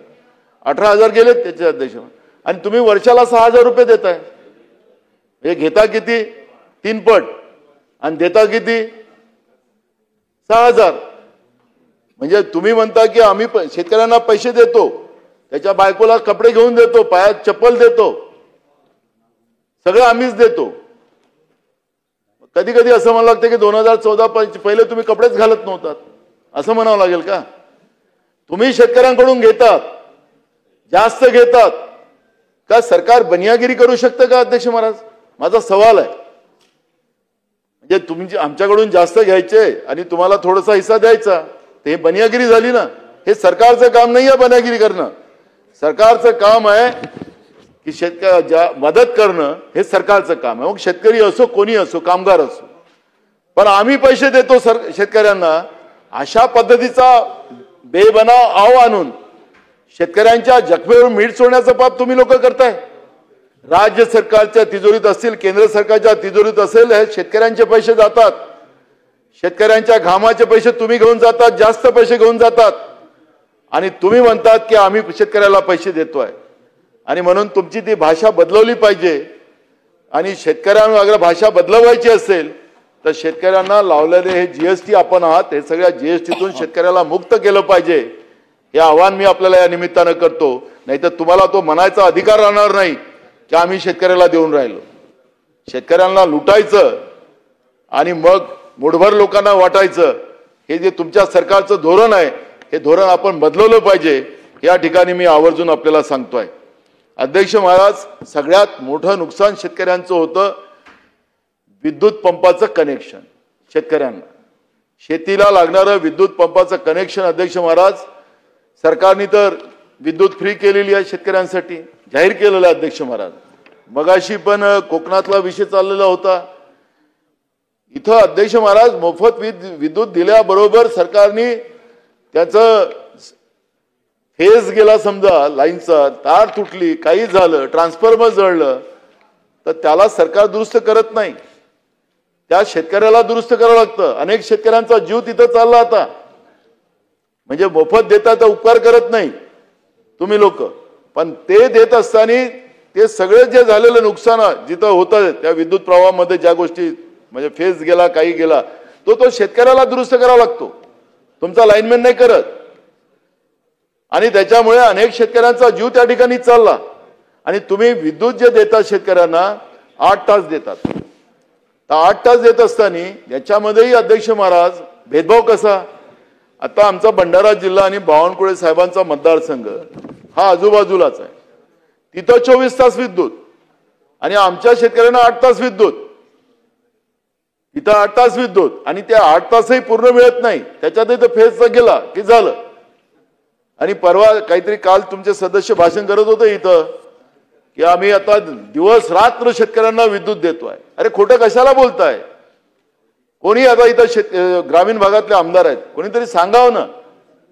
18,000 गेलेत त्याचे अध्यक्ष। आणि तुम्ही वर्षाला 6,000 रुपये देताय, हे घेता किती? 3 पट आणि देता किती? 6,000। म्हणजे तुम्ही म्हणता की आम्ही शेतकऱ्यांना पैसे देतो, त्याच्या बायकोला कपडे घेऊन देतो, पायात चप्पल देतो, सगळं आम्हीच देतो। कधी कधी असं म्हणावं लागतं की 2014 पहिले तुम्ही कपडेच घालत नव्हतात, असं म्हणावं लागेल का? तुम्ही शेतकऱ्यांकडून घेतात, जास्त घेतात का? सरकार बनियागिरी करू शकतं का अध्यक्ष महाराज? माझा सवाल आहे। म्हणजे तुम्ही आमच्याकडून जास्त घ्यायचे आणि तुम्हाला थोडासा हिस्सा द्यायचा, तर हे बनियागिरी झाली ना. हे सरकारचं काम नाही आहे बनियागिरी करणं. सरकारचं काम आहे की शेतकऱ्याला मदत करणं, हे सरकारचं काम आहे. मग शेतकरी असो, कोणी असो, कामगार असो. पण आम्ही पैसे देतो शेतकऱ्यांना, अशा पद्धतीचा बेबनाव आव आणून शेतकऱ्यांच्या जखमेवर मीठ सोडण्याचं पाप तुम्ही लोक करताय. राज्य सरकारच्या तिजोरीत असतील, केंद्र सरकारच्या तिजोरीत असेल, हे शेतकऱ्यांचे पैसे जातात. शेतकऱ्यांच्या घामाचे पैसे तुम्ही घेऊन जातात, जास्त पैसे घेऊन जातात. आणि तुम्ही म्हणतात की आम्ही शेतकऱ्याला पैसे देतोय. आणि म्हणून तुमची ती भाषा बदलवली पाहिजे. आणि शेतकऱ्यांना अगर भाषा बदलवायची असेल तर शेतकऱ्यांना लावलेले हे जीएसटी आपण आहात, हे सगळ्या जीएसटीतून शेतकऱ्याला मुक्त केलं पाहिजे. हे आव्हान मी आपल्याला या निमित्तानं करतो. नाहीतर तुम्हाला तो म्हणायचा अधिकार राहणार नाही की आम्ही शेतकऱ्याला देऊन राहिलो. शेतकऱ्यांना लुटायचं आणि मग मुठभर लोकांना वाटायचं, हे जे तुमच्या सरकारचं धोरण आहे, हे धोरण आपण बदलवलं पाहिजे. या ठिकाणी मी आवर्जून आपल्याला सांगतोय. अध्यक्ष महाराज, सगळ्यात मोठं नुकसान शेतकऱ्यांचं होतं विद्युत पंपाचं कनेक्शन. शेतकऱ्यांना शेतीला लागणारं विद्युत पंपाचं कनेक्शन, अध्यक्ष महाराज, सरकारने तर विद्युत फ्री केलेली आहे, शेतकऱ्यांसाठी जाहीर केलेलं आहे. अध्यक्ष महाराज, मगाशी पण कोकणातला विषय चाललेला होता. इथं अध्यक्ष महाराज मोफत विद्युत दिल्याबरोबर सरकारने त्याचं फेज गेला, समजा लाईनचा तार तुटली, काही झालं, ट्रान्सफॉर्मर जळलं, तर त्याला सरकार दुरुस्त करत नाही. त्या शेतकऱ्याला दुरुस्त करावं लागतं. अनेक शेतकऱ्यांचा जीव तिथं चालला आता. म्हणजे मोफत देता तर उपकार करत नाही तुम्ही लोक, पण ते देत असताना ते सगळे जे झालेलं नुकसान जिथं होतं त्या विद्युत प्रवाहामध्ये, ज्या गोष्टी म्हणजे फेज गेला, काही गेला, तो शेतकऱ्याला दुरुस्त करावा लागतो. तुमचा लाईनमॅन नाही करत. आणि त्याच्यामुळे अनेक शेतकऱ्यांचा जीव त्या ठिकाणी चालला. आणि तुम्ही विद्युत जे देता शेतकऱ्यांना 8 तास देतात. तर 8 तास देत असताना याच्यामध्येही अध्यक्ष महाराज भेदभाव कसा. आता आमचा भंडारा जिल्हा आणि बावनकुळे साहेबांचा मतदारसंघ हा आजूबाजूलाच आहे. तिथं 24 तास विद्युत आणि आमच्या शेतकऱ्यांना 8 तास विद्युत. इथं 8 तास विद्युत आणि त्या 8 तासही पूर्ण मिळत नाही. त्याच्यातही तर फेजचा गेला की झालं. आणि परवा काहीतरी काल तुमचे सदस्य भाषण करत होते इथं की आम्ही आता दिवस रात्र शेतकऱ्यांना विद्युत देतोय. अरे खोटं कशाला बोलताय. कोणी आता इथं ग्रामीण भागातले आमदार आहेत, कोणीतरी सांगावं ना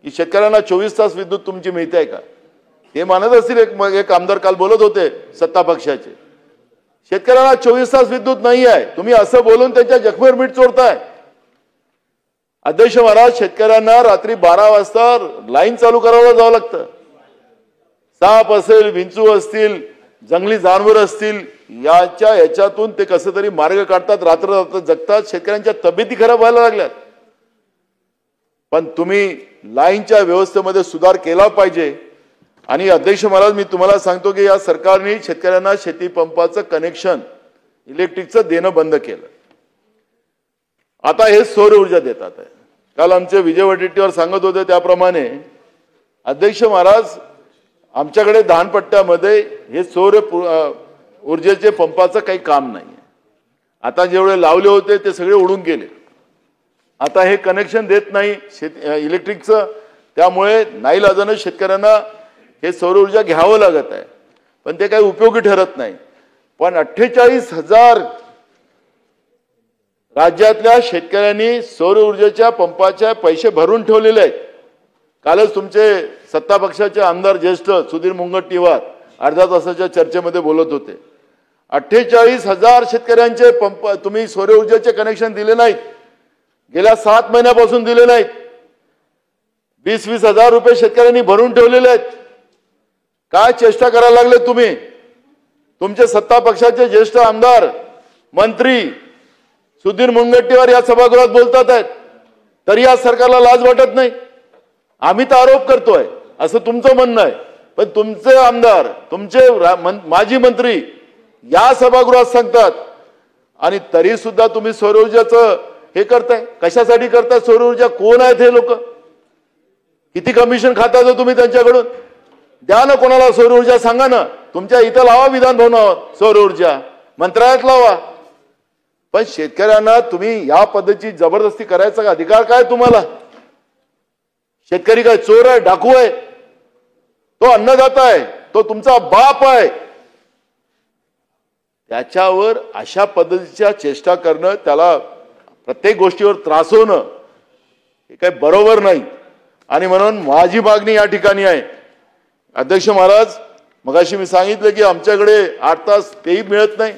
की शेतकऱ्यांना 24 तास विद्युत तुमची मिळते का. हे मानत असतील. एक आमदार काल बोलत होते सत्ता पक्षाचे, शेतकऱ्यांना 24 तास विद्युत नाही आहे. तुम्ही असं बोलून त्यांच्या जखमेवर मीठ चोरताय. अध्यक्ष महाराज, शेतकऱ्यांना रात्री 12 वाजता लाईन चालू करायला जावं लागतं. साप असेल, विंचू असतील, जंगली जनावर असतील, याच्यातून ते कसं तरी मार्ग काढतात, रात्र जगतात. शेतकऱ्यांच्या तब्येती खराब व्हायला लागल्यात. पण तुम्ही लाईनच्या व्यवस्थेमध्ये सुधार केला पाहिजे. आणि अध्यक्ष महाराज, मी तुम्हाला सांगतो की या सरकारने शेतकऱ्यांना शेती पंपाचं कनेक्शन इलेक्ट्रिकचं देणं बंद केलं. आता हे सौर ऊर्जा देतात आहे. काल आमचे विजय वडेट्टीवार सांगत होते त्याप्रमाणे अध्यक्ष महाराज, आमच्याकडे धानपट्ट्यामध्ये हे सौर ऊर्जेचे पंपाचं काही काम नाही. आता जेवढे लावले होते ते सगळे उडून गेले. आता हे कनेक्शन देत नाही इलेक्ट्रिकचं. त्यामुळे नाईलाजानं शेतकऱ्यांना हे सौर ऊर्जा घ्यावं लागत आहे. पण ते काही उपयोगी ठरत नाही. पण 48,000 राज्यातल्या शेतकऱ्यांनी सौर ऊर्जेच्या पंपाचे पैसे भरून ठेवलेले आहेत. कालच तुमचे सत्ता पक्षाचे आमदार ज्येष्ठ सुधीर मुनगंटीवार अर्ध्या तासाच्या चर्चेमध्ये बोलत होते. 48,000 शेतकऱ्यांचे पंप तुम्ही सौर ऊर्जेचे कनेक्शन दिले नाहीत. गेल्या 7 महिन्यापासून दिले नाहीत. 20-20 हजार रुपये शेतकऱ्यांनी भरून ठेवलेले आहेत. काय चेष्टा करायला लागले तुम्ही. तुमचे सत्ता पक्षाचे ज्येष्ठ आमदार मंत्री सुधीर मुनगंटीवार या सभागृहात बोलतात आहेत, तरी या सरकारला लाज वाटत नाही. आम्ही तर आरोप करतोय असं तुमचं म्हणणं आहे, पण तुमचे आमदार, तुमचे माजी मंत्री या सभागृहात सांगतात आणि तरी सुद्धा तुम्ही सौर ऊर्जाचं हे करताय. कशासाठी करताय सौर ऊर्जा. कोण आहेत हे लोक. किती कमिशन खातात तुम्ही त्यांच्याकडून. द्या ना कोणाला सौर ऊर्जा, सांगा ना. तुमच्या इथं लावा विधान भवनावर सौर ऊर्जा, मंत्रालयात लावा. पण शेतकऱ्यांना तुम्ही या पद्धतीची जबरदस्ती करायचा अधिकार काय तुम्हाला. शेतकरी काय चोर आहे, डाकू आहे? तो अन्नदाता आहे, तो तुमचा बाप आहे. त्याच्यावर अशा पद्धतीच्या चेष्टा करणं, त्याला प्रत्येक गोष्टीवर त्रासवणं हे काही बरोबर नाही. आणि म्हणून माझी मागणी या ठिकाणी आहे, अध्यक्ष महाराज, मगाशी मी सांगितलं की आमच्याकडे 8 तास तेही मिळत नाही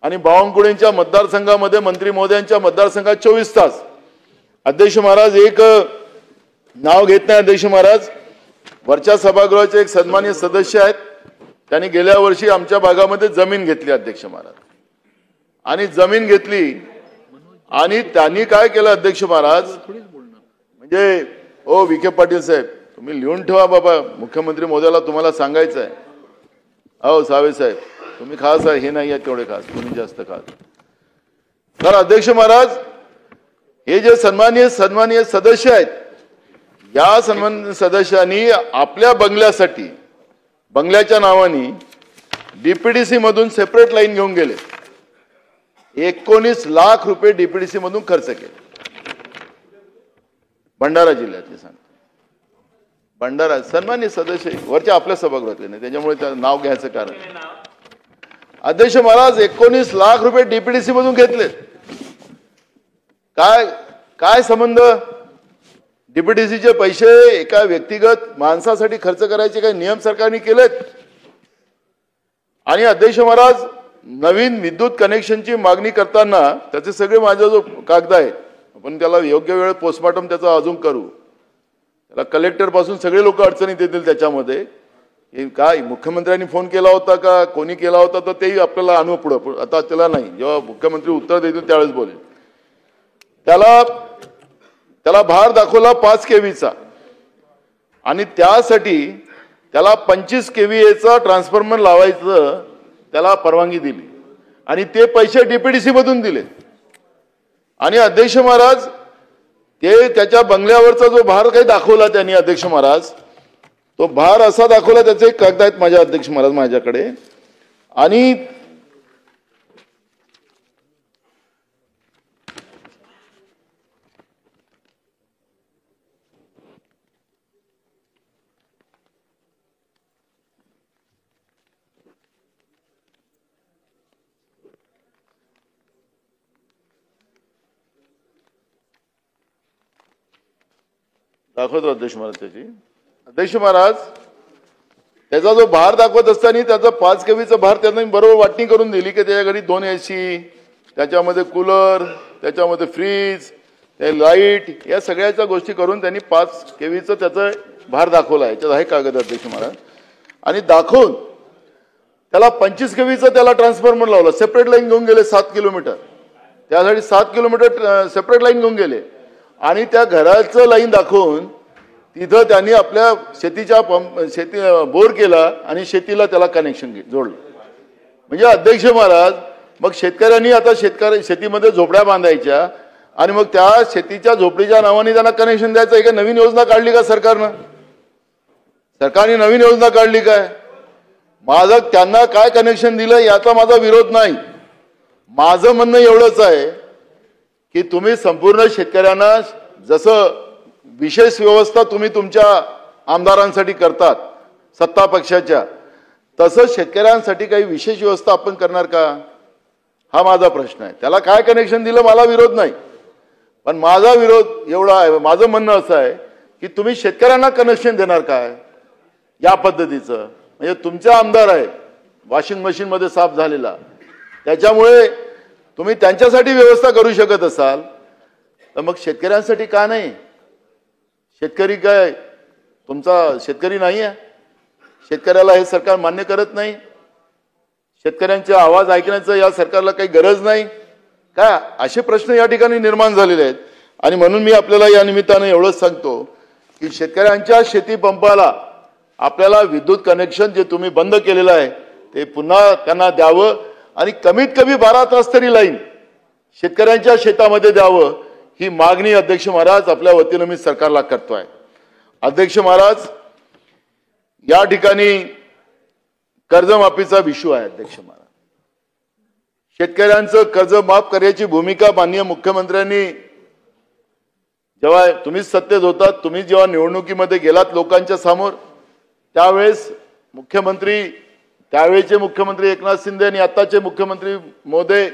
आणि बावनकुळेंच्या मतदारसंघामध्ये मंत्री महोदयांच्या मतदारसंघात 24 तास. अध्यक्ष महाराज, एक नाव घेत नाही अध्यक्ष महाराज, वरच्या सभागृहाचे एक सन्माननीय सदस्य आहेत, त्यांनी गेल्या वर्षी आमच्या भागामध्ये जमीन घेतली अध्यक्ष महाराज. आणि जमीन घेतली आणि त्यांनी काय केलं अध्यक्ष महाराज, म्हणजे ओ विखे पाटील साहेब, तुम्ही लिहून ठेवा बाबा, मुख्यमंत्री महोदयाला तुम्हाला सांगायचं आहे. अहो सावे साहेब, तुम्ही खास आहे, हे नाही आहे तेवढे खास, तुम्ही जास्त खास. तर अध्यक्ष महाराज, हे जे सन्माननीय सदस्य आहेत, या सन्माननीय सदस्यांनी आपल्या बंगल्यासाठी, बंगल्याच्या नावाने डीपीडीसी मधून सेपरेट लाईन घेऊन गेले. 19 लाख रुपये डीपीडीसी मधून खर्च केले. भंडारा जिल्ह्यातले सांगतो, भंडारा सन्माननीय सदस्य वरच्या आपल्या सभागृहातले नाही, त्याच्यामुळे त्याचं नाव घ्यायचं कारण. अध्यक्ष महाराज, 19 लाख रुपये डीपीडीसी मधून घेतले. काय संबंध? डीपीडीसीचे पैसे एका व्यक्तिगत माणसासाठी खर्च करायचे काही नियम सरकारने केलेत. आणि अध्यक्ष महाराज, नवीन विद्युत कनेक्शनची मागणी करताना त्याचे सगळे माझा जो कागद आहे, आपण त्याला योग्य वेळेत पोस्टमॉर्टम त्याचा अजून करू. त्याला कलेक्टर पासून सगळे लोक अडचणीत येतील त्याच्यामध्ये. काय मुख्यमंत्र्यांनी फोन केला होता का कोणी केला होता तर तेही आपल्याला आणू पुढं. आता त्याला नाही, जेव्हा मुख्यमंत्री उत्तर देतील त्यावेळेस बोलेल. त्याला भार दाखवला 5 केव्हीचा आणि त्यासाठी त्याला 25 केव्हीचा ट्रान्सफॉर्मर लावायचं त्याला परवानगी दिली आणि ते पैसे डीपीडीसी मधून दिले. आणि अध्यक्ष महाराज, ते त्याच्या बंगल्यावरचा जो भार काही दाखवला त्यांनी अध्यक्ष महाराज, तो भार असा दाखवला, त्याचे कागद आहेत माझ्या अध्यक्ष महाराज माझ्याकडे. आणि दाखवतो अध्यक्ष महाराज त्याची. अध्यक्ष महाराज, त्याचा जो भार दाखवत असताना त्याचा 5 केव्हीचा भार त्यांनी बरोबर वाटणी करून दिली की त्याच्या घरी 2 AC, त्याच्यामध्ये कूलर, त्याच्यामध्ये फ्रीज, लाईट, या सगळ्याच्या गोष्टी करून त्यांनी 5 केव्हीचा त्याचा भार दाखवला. याच्यात आहे कागद अध्यक्ष महाराज. आणि दाखवून त्याला 25 केव्हीचा त्याला ट्रान्सफॉर्मर लावला. सेपरेट लाईन घेऊन गेले 7 किलोमीटर, त्यासाठी 7 किलोमीटर सेपरेट लाईन घेऊन गेले. आणि त्या घराचं लाईन दाखवून तिथं त्यांनी आपल्या शेती बोर केला आणि शेतीला त्याला कनेक्शन जोडलं. म्हणजे अध्यक्ष महाराज, मग शेतकऱ्यांनी आता शेतीमध्ये झोपड्या बांधायच्या आणि मग त्या शेतीच्या झोपडीच्या नावाने त्यांना कनेक्शन द्यायचं. एक नवीन योजना काढली का सरकारनं? सरकारने नवीन योजना काढली काय? माझं त्यांना काय कनेक्शन दिलं याचा माझा विरोध नाही. माझं म्हणणं एवढंच आहे की तुम्ही संपूर्ण शेतकऱ्यांना जसं विशेष व्यवस्था तुम्ही तुमच्या आमदारांसाठी करतात सत्ता पक्षाच्या, तसं शेतकऱ्यांसाठी काही विशेष व्यवस्था आपण करणार का? हा माझा प्रश्न आहे. त्याला काय कनेक्शन दिलं मला विरोध नाही, पण माझा विरोध एवढा आहे, माझं म्हणणं असं आहे की तुम्ही शेतकऱ्यांना कनेक्शन देणार काय या पद्धतीचं? म्हणजे तुमचा आमदार आहे वॉशिंग मशीन मध्ये साफ झालेला, त्याच्यामुळे तुम्ही त्यांच्यासाठी व्यवस्था करू शकत असाल तर मग शेतकऱ्यांसाठी का नाही? शेतकरी काय तुमचा शेतकरी नाही आहे? शेतकऱ्याला हे सरकार मान्य करत नाही? शेतकऱ्यांचे आवाज ऐकण्याचं या सरकारला काही गरज नाही का? असे प्रश्न या ठिकाणी निर्माण झालेले आहेत. आणि म्हणून मी आपल्याला या निमित्ताने एवढंच सांगतो की शेतकऱ्यांच्या शेती पंपाला आपल्याला विद्युत कनेक्शन जे तुम्ही बंद केलेलं आहे ते पुन्हा त्यांना द्यावं आणि कमीत कमी 12 तास तरी लाईन शेतकऱ्यांच्या शेतामध्ये द्यावं, ही मागणी अध्यक्ष महाराज आपल्या वतीनं मी सरकारला करतोय. अध्यक्ष महाराज, या ठिकाणी कर्जमाफीचा विषय आहे. अध्यक्ष महाराज, शेतकऱ्यांचं कर्ज माफ करण्याची भूमिका माननीय मुख्यमंत्र्यांनी जेव्हा तुम्ही सत्तेत होतात, तुम्ही जेव्हा निवडणुकीमध्ये गेलात लोकांच्या समोर, त्यावेळेस त्यावेळेचे मुख्यमंत्री एकनाथ शिंदे आणि आताचे मुख्यमंत्री महोदय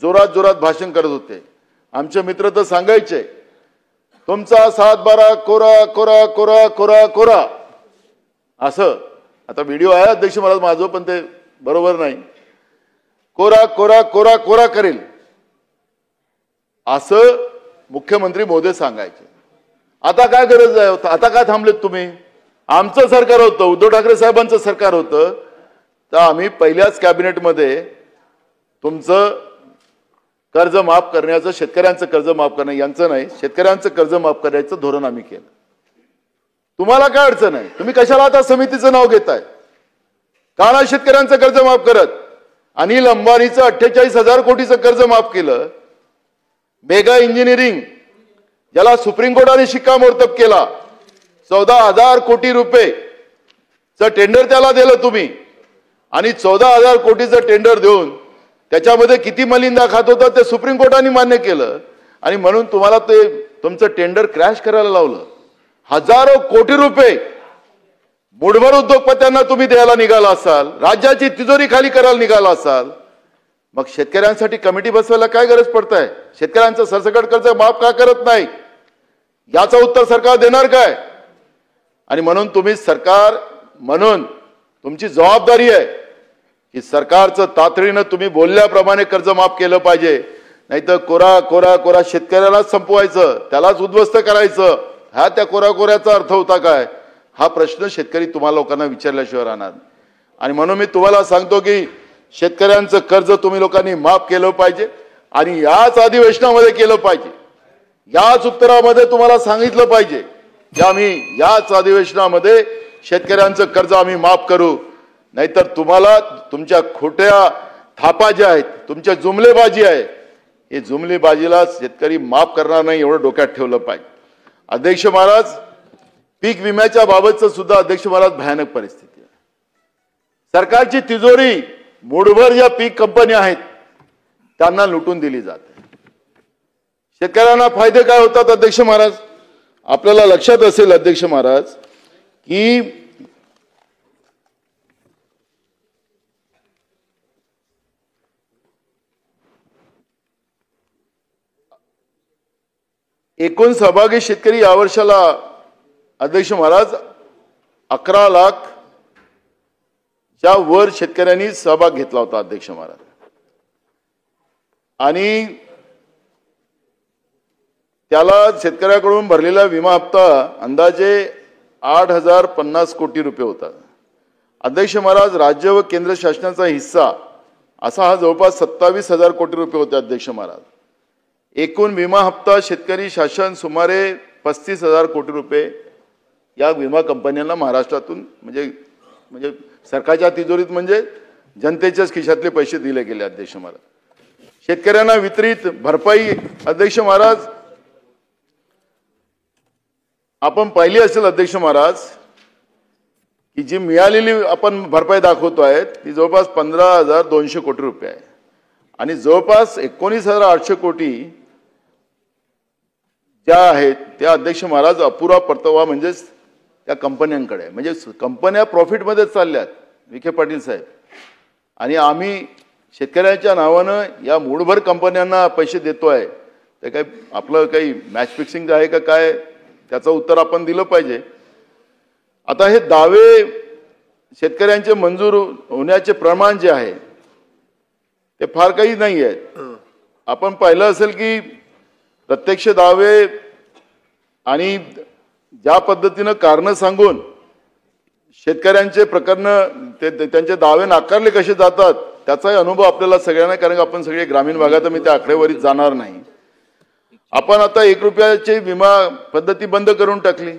जोरात जोरात भाषण करत होते. आमचे मित्र तर सांगायचे, तुमचा 7-12 कोरा कोरा कोरा कोरा कोरा असं. आता व्हिडिओ आहे अध्यक्ष महाराज माझं, पण ते बरोबर नाही. कोरा कोरा कोरा कोरा करेल असं मुख्यमंत्री महोदय सांगायचे. आता काय गरज आहे? आता काय थांबलेत तुम्ही? आमचं सरकार होतं, उद्धव ठाकरे साहेबांचं सरकार होतं, तर आम्ही पहिल्याच कॅबिनेटमध्ये तुमचं कर्ज माफ करण्याचं, शेतकऱ्यांचं कर्ज माफ करणं, यांचं नाही, शेतकऱ्यांचं कर्ज माफ करण्याचं धोरण आम्ही केलं. तुम्हाला काय अडचण आहे? तुम्ही कशाला आता समितीचं नाव घेताय? का ना शेतकऱ्यांचं कर्ज माफ करत? अनिल अंबानीचं 48,000 कोटीचं कर्ज माफ केलं. मेगा इंजिनिअरिंग ज्याला सुप्रीम कोर्टाने शिक्कामोर्तब केला, 14,000 कोटी रुपयेचं टेंडर त्याला दिलं तुम्ही, आणि 14,000 कोटीचं टेंडर देऊन त्याच्यामध्ये किती मलिंदा खात होता ते सुप्रीम कोर्टाने मान्य केलं, आणि म्हणून तुम्हाला ते तुमचं टेंडर क्रॅश करायला लावलं. हजारो कोटी रुपये मुठभर उद्योगपत्यांना तुम्ही द्यायला निघाला असाल, राज्याची तिजोरी खाली करायला निघाला असाल, मग शेतकऱ्यांसाठी कमिटी बसवायला काय गरज पडताय? शेतकऱ्यांचं सरसकट कर्ज माफ का करत नाही? याचं उत्तर सरकार देणार काय? आणि म्हणून म्हणून तुमची जबाबदारी आहे की सरकारचं तातडीनं तुम्ही बोलल्याप्रमाणे कर्ज माफ केलं पाहिजे. नाहीतर कोरा कोरा कोरा शेतकऱ्यालाच संपवायचं, त्यालाच उद्ध्वस्त करायचं, हा त्या कोरा कोऱ्याचा अर्थ होता काय? हा प्रश्न शेतकरी तुम्हाला लोकांना विचारल्याशिवाय राहणार. आणि म्हणून मी तुम्हाला सांगतो की शेतकऱ्यांचं कर्ज तुम्ही लोकांनी माफ केलं पाहिजे, आणि याच अधिवेशनामध्ये केलं पाहिजे. याच उत्तरामध्ये तुम्हाला सांगितलं पाहिजे की आम्ही याच अधिवेशनामध्ये शेतकऱ्यांचं कर्ज आम्ही माफ करू. नाहीतर तुम्हाला तुमच्या खोट्या थापा ज्या आहेत, तुमच्या जुमलेबाजी आहे, हे जुमलेबाजीला शेतकरी माफ करणार नाही, एवढं डोक्यात ठेवलं पाहिजे. अध्यक्ष महाराज, पीक विम्याच्या बाबतचं सुद्धा अध्यक्ष महाराज भयानक परिस्थिती आहे. सरकारची तिजोरी मुठभर ज्या पीक कंपन्या आहेत त्यांना लुटून दिली जाते. शेतकऱ्यांना फायदे काय होतात अध्यक्ष महाराज? आपल्याला लक्षात असेल अध्यक्ष महाराज की एकूण सहभागी शेतकरी या वर्षाला अध्यक्ष महाराज 11 लाख च्या वर शेतकऱ्यांनी सहभाग घेतला होता अध्यक्ष महाराज. आणि त्याला शेतकऱ्याकडून भरलेला विमा हप्ता अंदाजे 8,050 कोटी रुपये होता. अध्यक्ष महाराज, राज्य व केंद्र शासनाचा हिस्सा असा हा जवळपास 27,000 कोटी रुपये होते अध्यक्ष महाराज. एकूण विमा हप्ता शेतकरी शासन सुमारे 35,000 कोटी रुपये या विमा कंपन्यांना महाराष्ट्रातून म्हणजे सरकारच्या तिजोरीत म्हणजे जनतेच्याच खिशातले पैसे दिले गेले अध्यक्ष महाराज. शेतकऱ्यांना वितरित भरपाई अध्यक्ष महाराज आपण पाहिली असेल अध्यक्ष महाराज की जी मिळालेली आपण भरपाई दाखवतोय ती जवळपास 15,200 कोटी रुपये आहे, आणि जवळपास 19,800 कोटी ज्या आहेत त्या अध्यक्ष महाराज अपुरा परतावा म्हणजे त्या कंपन्यांकडे, म्हणजे कंपन्या प्रॉफिटमध्ये चालल्यात विखे पाटील साहेब, आणि आम्ही शेतकऱ्यांच्या नावानं या मूठभर कंपन्यांना पैसे देतोय. ते काय आपलं काही मॅच फिक्सिंग आहे का काय, त्याचं उत्तर आपण दिलं पाहिजे. आता हे दावे शेतकऱ्यांचे मंजूर होण्याचे प्रमाण जे आहे ते फार काही नाही आहेत. आपण पाहिलं असेल की प्रत्यक्ष दावे आणि ज्या पद्धतीनं कारण सांगून शेतकऱ्यांचे प्रकरण त्यांचे दावे नाकारले कसे जातात त्याचाही अनुभव आपल्याला सगळ्यांना, कारण आपण सगळे ग्रामीण भागात मी त्या आकडेवारीत जाणार नाही. आपण आता 1 रुपयाची विमा पद्धती बंद करून टाकली.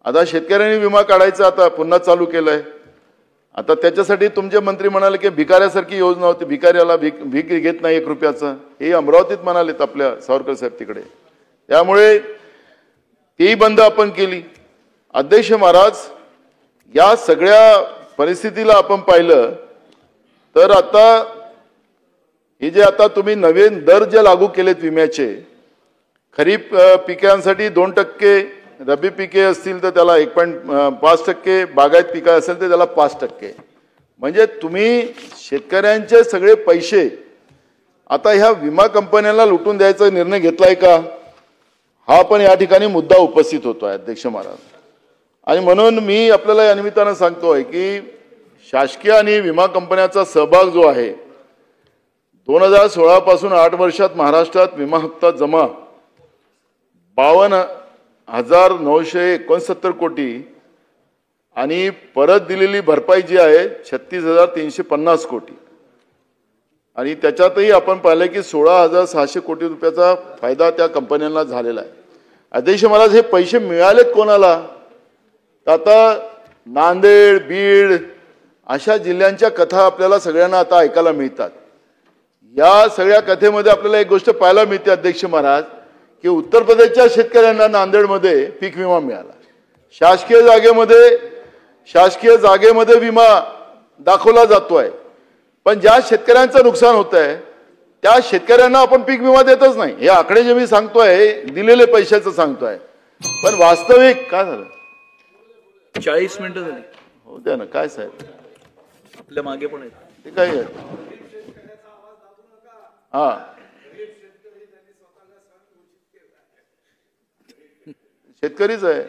आता शेतकऱ्यांनी विमा काढायचा आता पुन्हा चालू केलंय. आता त्याच्यासाठी तुमचे मंत्री म्हणाले की भिकाऱ्यासारखी योजना होती, भिकाऱ्याला भीक घेत नाही 1 रुपयाचं, हे अमरावतीत म्हणालेत आपल्या सावरकर साहेब तिकडे. त्यामुळे तेही बंद आपण केली. अध्यक्ष महाराज, या सगळ्या परिस्थितीला आपण पाहिलं तर आता हे जे आता तुम्ही नवीन दर जे लागू केलेत विम्याचे, खरीप पिकांसाठी 2%, रब्बी पिके असतील तर त्याला 1.5%, बागायत पिकं असेल तर त्याला 5%. म्हणजे तुम्ही शेतकऱ्यांचे सगळे पैसे आता ह्या विमा कंपन्यांना लुटून द्यायचा निर्णय घेतलाय का, हा पण या ठिकाणी मुद्दा उपस्थित होतो आहे अध्यक्ष महाराज. आणि म्हणून मी आपल्याला या निमित्तानं सांगतोय की शासकीय आणि विमा कंपन्यांचा सहभाग जो आहे 2016 पासून 8 वर्षात महाराष्ट्रात विमा हप्ता जमा 52,969 कोटी आणि परत दिलेली भरपाई जी आहे 36,350 कोटी आणि त्याच्यातही आपण पाहिलं की 16,600 कोटी रुपयाचा फायदा त्या कंपन्यांना झालेला आहे. अध्यक्ष महाराज, हे पैसे मिळालेत कोणाला? आता नांदेड, बीड अशा जिल्ह्यांच्या कथा आपल्याला सगळ्यांना आता ऐकायला मिळतात. या सगळ्या कथेमध्ये आपल्याला एक गोष्ट पाहायला मिळते अध्यक्ष महाराज की उत्तर प्रदेशच्या शेतकऱ्यांना नांदेडमध्ये पीक विमा मिळाला. शासकीय जागेमध्ये विमा दाखवला जातोय, पण ज्या शेतकऱ्यांचं नुकसान होत आहे त्या शेतकऱ्यांना आपण पीक विमा देतच नाही. हे आकडे जे मी सांगतोय दिलेले पैशाचं सांगतोय, पण वास्तविक काय झालं? 40 मिनिटं झाली. हो द्या ना, काय साहेब आपल्या मागे पण आहेत ते काय आहे? हा, शेतकरीच आहे.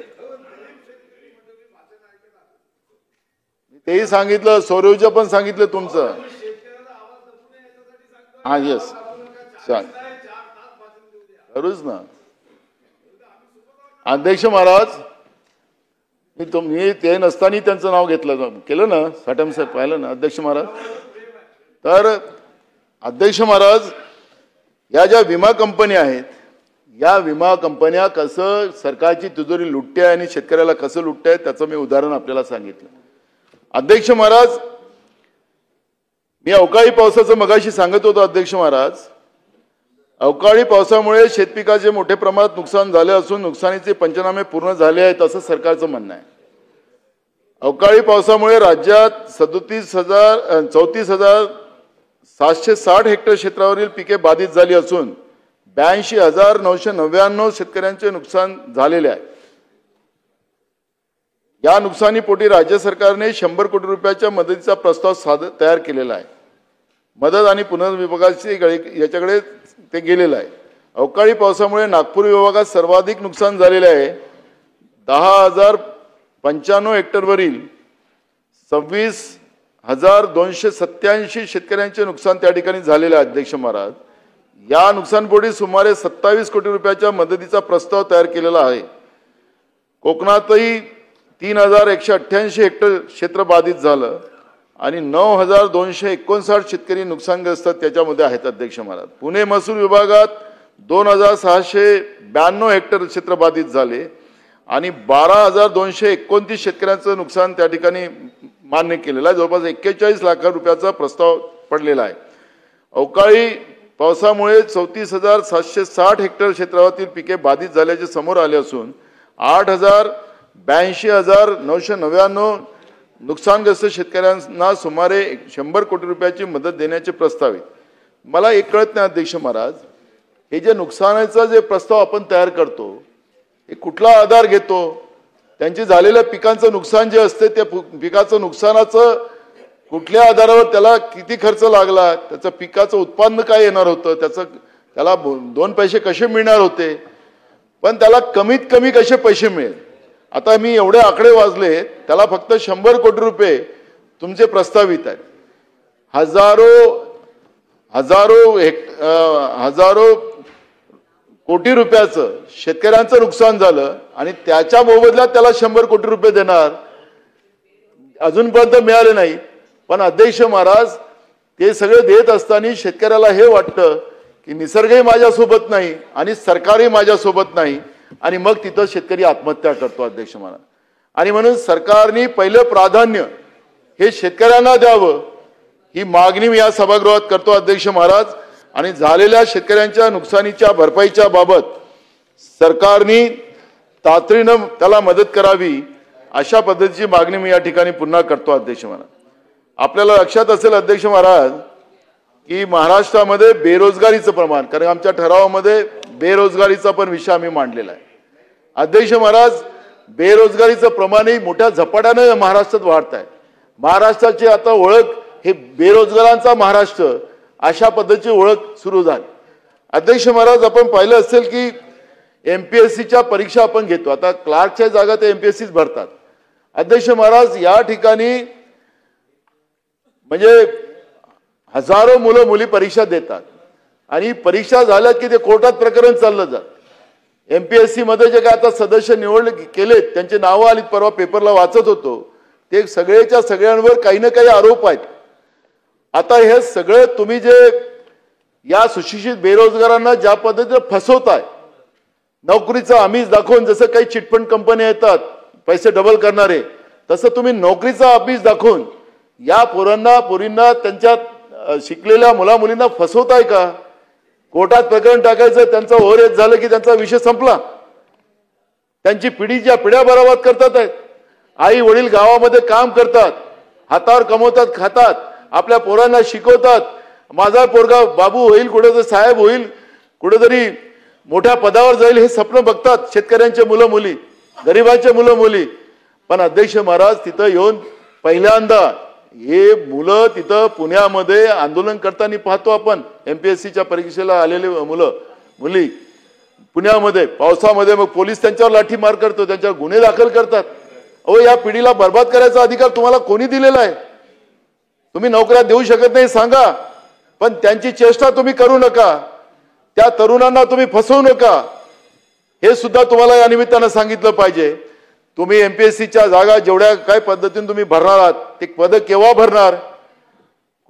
तेही सांगितलं, सौर ऊर्जा पण सांगितलं तुमचं. हा येस सांग करूच ना अध्यक्ष महाराज. मी ते नसताना त्यांचं नाव घेतलं केलं ना, साठम साहेब पाहिलं ना अध्यक्ष महाराज. तर अध्यक्ष महाराज, या ज्या विमा कंपन्या आहेत या विमा कंपन्या कसं सरकारची तिजोरी लुटते आणि शेतकऱ्याला कसं लुटते त्याचं मी उदाहरण आपल्याला सांगितलं. अध्यक्ष महाराज, मी अवकाळी पावसाचं मगाशी सांगत होतो अध्यक्ष महाराज. अवकाळी पावसामुळे शेतपिकाचे मोठ्या प्रमाणात नुकसान झाले असून नुकसानीचे पंचनामे पूर्ण झाले आहेत असं सरकारचं म्हणणं आहे. अवकाळी पावसामुळे राज्यात 34,760 हेक्टर क्षेत्रावरील पिके बाधित झाली असून 82,999 शेतकऱ्यांचे नुकसान झालेले आहे. या नुकसानीपोटी राज्य सरकारने 100 कोटी रुपयाच्या मदतीचा प्रस्ताव तयार केलेला आहे. मदत आणि पुनर्विभागाची याच्याकडे ते गेलेलं आहे. अवकाळी पावसामुळे नागपूर विभागात सर्वाधिक नुकसान झालेले आहे. 10,095 हेक्टरवरील 26,287 शेतकऱ्यांचे नुकसान त्या ठिकाणी झालेले आहे अध्यक्ष महाराज. या नुकसानपोटी सुमारे 27 कोटी रुपयाच्या मदतीचा प्रस्ताव तयार केलेला आहे. कोकणातही 3,188 हेक्टर क्षेत्र बाधित झालं आणि 9,259 शेतकरी नुकसानग्रस्त त्याच्यामध्ये आहेत अध्यक्ष महाराज. पुणे महसूल विभागात 2,692 हेक्टर क्षेत्र बाधित झाले आणि 12,229 शेतकऱ्यांचं नुकसान त्या ठिकाणी मान्य केलेलं आहे. जवळपास 41 लाख रुपयाचा प्रस्ताव पडलेला आहे. अवकाळी पावसामुळे 34,760 हेक्टर क्षेत्रावरील पिके बाधित झाल्याचे समोर आले असून 82,999 नुकसानग्रस्त शेतकऱ्यांना सुमारे 100 कोटी रुपयाची मदत देण्याचे प्रस्तावित. मला एक कळत नाही अध्यक्ष महाराज, हे जे नुकसानाचा जे प्रस्ताव आपण तयार करतो हे कुठला आधार घेतो? त्यांची झालेल्या पिकांचं नुकसान जे असते त्या पिकाचं नुकसानाचं कुठल्या आधारावर त्याला किती खर्च लागला, त्याचं पिकाचं उत्पन्न काय येणार होतं, त्याला 2 पैसे कसे मिळणार होते, पण त्याला कमीत कमी कसे पैसे मिळेल. आता मी एवढे आकडे वाजले, त्याला फक्त 100 कोटी रुपये तुमचे प्रस्तावित आहेत. हजारो कोटी रुपयाचं शेतकऱ्यांचं नुकसान झालं आणि त्याच्या मोबदल्यात त्याला 100 कोटी रुपये देणार अजूनपर्यंत मिळाले नाही. पण अध्यक्ष महाराज, ते सगळे देत असताना शेतकऱ्याला हे वाटतं की निसर्गही माझ्यासोबत नाही आणि सरकारही माझ्यासोबत नाही आणि मग तिथं शेतकरी आत्महत्या करतो अध्यक्ष महाराज. आणि म्हणून सरकारने पहिलं प्राधान्य हे शेतकऱ्यांना द्यावं ही मागणी मी या सभागृहात करतो अध्यक्ष महाराज. आणि झालेल्या शेतकऱ्यांच्या नुकसानीच्या भरपाईच्या बाबत सरकारने तातडीनं त्याला मदत करावी अशा पद्धतीची मागणी मी या ठिकाणी पुन्हा करतो अध्यक्ष महाराज. आपल्याला लक्षात असेल अध्यक्ष महाराज की महाराष्ट्रामध्ये बेरोजगारीचं प्रमाण, कारण आमच्या ठरावामध्ये बेरोजगारीचा पण विषय आम्ही मांडलेला आहे. अध्यक्ष महाराज, बेरोजगारीचं प्रमाणही मोठ्या झपाट्याने महाराष्ट्रात वाढत आहे. महाराष्ट्राची आता ओळख हे बेरोजगारांचा महाराष्ट्र अशा पद्धतीची ओळख सुरू झाली. अध्यक्ष महाराज, आपण पाहिलं असेल की एमपीएससीच्या परीक्षा आपण घेतो. आता क्लार्कच्या जागा ते एमपीएससीच भरतात. अध्यक्ष महाराज, या ठिकाणी म्हणजे हजारो मुलं मुली परीक्षा देतात आणि परीक्षा झाल्या की ते कोर्टात प्रकरण चाललं जात. एमपीएससी मध्ये जे काय आता सदस्य निवडले केलेत त्यांचे नावं आलीत, परवा पेपरला वाचत होतो, ते सगळेच्या सगळ्यांवर काही ना काही आरोप आहेत. आता हे सगळं तुम्ही जे या सुशिक्षित बेरोजगारांना ज्या पद्धतीने फसवताय, नोकरीचा आमिष दाखवून, जसं काही चिटफंड कंपन्या येतात पैसे डबल करणारे, तसं तुम्ही नोकरीचा आमिष दाखवून या पोरींना त्यांच्या शिकलेल्या मुला मुलींना फसवताय का? कोर्टात प्रकरण टाकायचं, त्यांचं ओव्हरहेड झालं की त्यांचा विषय संपला. त्यांची पिढीच्या पिढ्या बराबर करतात आहेत. आई वडील गावामध्ये काम करतात, हातावर कमवतात, खातात, आपल्या पोरांना शिकवतात. माझा पोरगा बाबू होईल, कुठेतरी साहेब होईल, कुठेतरी मोठ्या पदावर जाईल, हे स्वप्न बघतात शेतकऱ्यांचे मुलं मुली, गरिबांचे मुलं मुली. पण अध्यक्ष महाराज, तिथं येऊन पहिल्यांदा हे मुलं तिथं पुण्यामध्ये आंदोलन करताना पाहतो आपण. एमपीएससीच्या परीक्षेला आलेले मुलं मुली पुण्यामध्ये पावसामध्ये, मग पोलीस त्यांच्यावर लाठीमार करतो, त्यांच्यावर गुन्हे दाखल करतात. अहो, या पिढीला बर्बाद करायचा अधिकार तुम्हाला कोणी दिलेला आहे? तुम्ही नोकऱ्या देऊ शकत नाही सांगा, पण त्यांची चेष्टा तुम्ही करू नका, त्या तरुणांना तुम्ही फसवू नका, हे सुद्धा तुम्हाला या निमित्तानं सांगितलं पाहिजे. तुम्ही एमपीएससीच्या जागा जेवढ्या काय पद्धतीने तुम्ही भरणार आहात, ते पद केव्हा भरणार,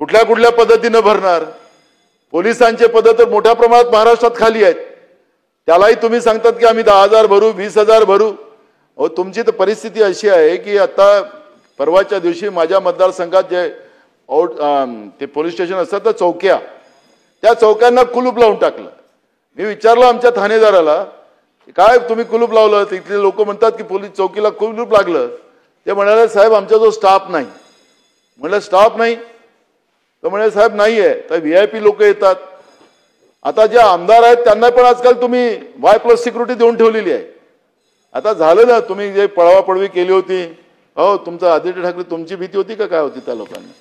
कुठल्या पद्धतीनं भरणार? पोलिसांचे पद तर मोठ्या प्रमाणात महाराष्ट्रात खाली आहेत, त्यालाही तुम्ही सांगतात की आम्ही 10,000 भरू, 20,000 भरू. अहो, तुमची तर परिस्थिती अशी आहे की आता परवाच्या दिवशी माझ्या मतदारसंघात जे ते पोलीस स्टेशन असतात तर चौक्या, त्या चौक्यांना कुलूप लावून टाकलं. मी विचारलं आमच्या ठाणेदाराला, काय तुम्ही कुलूप लावलं? तिथले लोक म्हणतात की पोलीस चौकीला कुलूप लागलं. ते म्हणाले, साहेब आमचा जो स्टाफ नाही. म्हणलं, स्टाफ नाही? तर म्हणाले, साहेब नाही आहे. तर VIP लोक येतात. आता जे आमदार आहेत त्यांना पण आजकाल तुम्ही Y+ सिक्युरिटी देऊन ठेवलेली आहे. आता झालं ना, तुम्ही जे पळवापळवी केली होती, हो, तुमचा आदित्य ठाकरे, तुमची भीती होती का काय होती त्या लोकांना?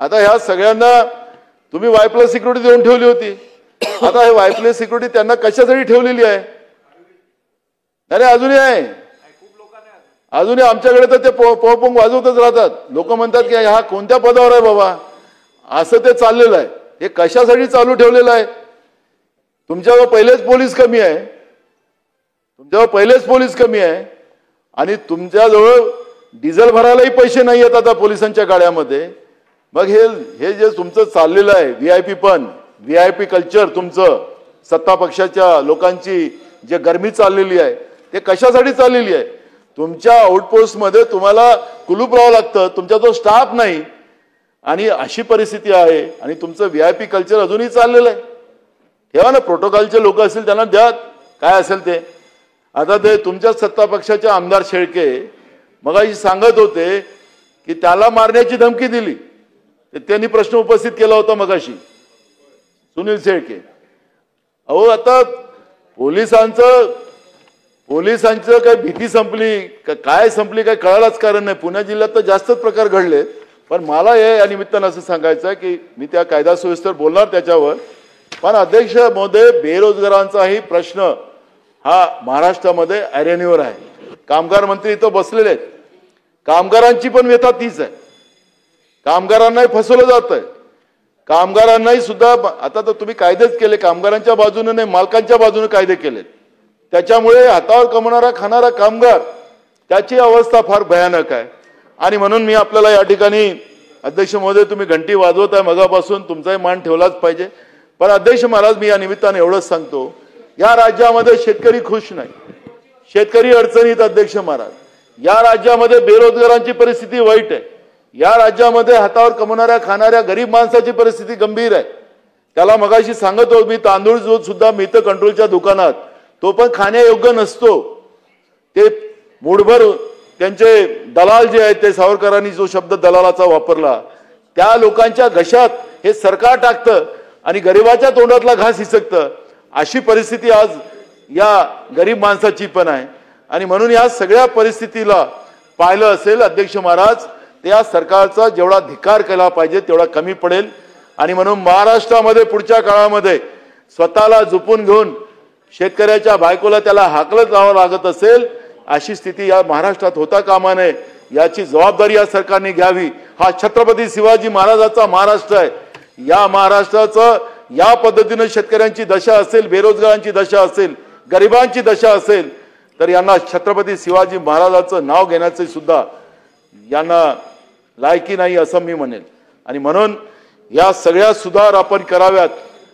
आता ह्या सगळ्यांना तुम्ही Y+ सिक्युरिटी देऊन ठेवली होती. आता हे Y+ सिक्युरिटी त्यांना कशासाठी ठेवलेली आहे? अरे अजूनही आहे, अजूनही आमच्याकडे तर ते पोंग वाजवतच राहतात. लोक म्हणतात की हा कोणत्या पदावर आहे बाबा, असं ते चाललेलं आहे. हे कशासाठी चालू ठेवलेलं आहे? तुमच्यावर पहिलेच पोलीस कमी आहे, आणि तुमच्याजवळ डिझेल भरायलाही पैसे नाही आहेत आता पोलिसांच्या गाड्यामध्ये. मग हे जे तुमचं चाललेलं आहे VIP कल्चर, तुमचं सत्ता पक्षाच्या लोकांची जे गरमी चाललेली आहे, ते कशासाठी चाललेली आहे? तुमच्या आउटपोस्ट मध्ये तुम्हाला कुलूप लावावं लागतं, तुमचा जो स्टाफ नाही, आणि अशी परिस्थिती आहे. आणि तुमचं VIP कल्चर अजूनही चाललेलं आहे. ठेवा ना, प्रोटोकॉलचे लोक असतील त्यांना द्या, काय असेल ते. आता ते तुमच्या सत्ता पक्षाचे आमदार शेळके मगाशी सांगत होते की त्याला मारण्याची धमकी दिली. त्यांनी प्रश्न उपस्थित केला होता मगाशी, सुनील शेळके. अहो, आता पोलिसांचं काही भीती संपली काय संपली काय कळायलाच कारण नाही. पुणे जिल्ह्यात तर जास्तच प्रकार घडले. पण मला या निमित्तानं असं सांगायचं आहे की मी त्या कायदा सुव्यवस्थेवर बोलणार त्याच्यावर, पण अध्यक्ष महोदय, बेरोजगारांचाही प्रश्न हा महाराष्ट्रामध्ये ऐरणीवर आहे. कामगार मंत्री इथं बसलेले आहेत, कामगारांची पण व्यथा तीच आहे. कामगारांनाही फसवलं जात आहे. कामगारांनाही सुद्धा आता तर तुम्ही कायदेच केले, कामगारांच्या बाजूने नाही मालकांच्या बाजूने कायदे केले. त्याच्यामुळे हातावर कमवणारा खाणारा कामगार, त्याची अवस्था फार भयानक आहे. आणि म्हणून मी आपल्याला या ठिकाणी, अध्यक्ष महोदय, तुम्ही घंटी वाजवत आहे मगापासून, तुमचाही मान ठेवलाच पाहिजे. पण अध्यक्ष महाराज, मी या निमित्ताने एवढंच सांगतो, या राज्यामध्ये शेतकरी खुश नाही, शेतकरी अडचणीत. अध्यक्ष महाराज, या राज्यामध्ये बेरोजगारांची परिस्थिती वाईट आहे. या राज्यामध्ये हातावर कमवणाऱ्या खाणाऱ्या गरीब माणसाची परिस्थिती गंभीर आहे. त्याला मगाशी सांगत होतो मी, तांदूळ जो सुद्धा मिळतं कंट्रोलच्या दुकानात, तो पण खाण्यायोग्य नसतो. ते मूठभर त्यांचे दलाल जे आहेत, ते सावरकरांनी जो शब्द दलालाचा वापरला, त्या लोकांच्या घशात हे सरकार टाकतं आणि गरिबाच्या तोंडातला घास हिसकतं. अशी परिस्थिती आज या गरीब माणसाची पण आहे. आणि म्हणून या सगळ्या परिस्थितीला पाहिलं असेल अध्यक्ष महाराज, त्या सरकारचा जेवढा धिक्कार केला पाहिजे तेवढा कमी पडेल. आणि म्हणून महाराष्ट्रामध्ये पुढच्या काळामध्ये स्वतःला झोपून घेऊन शेतकऱ्याच्या बायकोला त्याला हाकलत लावावं लागत असेल अशी स्थिती या महाराष्ट्रात होता कामा नये. याची जबाबदारी या सरकारने घ्यावी. हा छत्रपती शिवाजी महाराजांचा महाराष्ट्र आहे. या महाराष्ट्राचं या पद्धतीने शेतकऱ्यांची दशा असेल, बेरोजगारांची दशा असेल, गरिबांची दशा असेल तर यांना छत्रपती शिवाजी महाराजांचं नाव घेण्याचे सुद्धा यांना लायकी नाही असं मी म्हणेल. आणि म्हणून या सगळ्या सुधार आपण कराव्यात.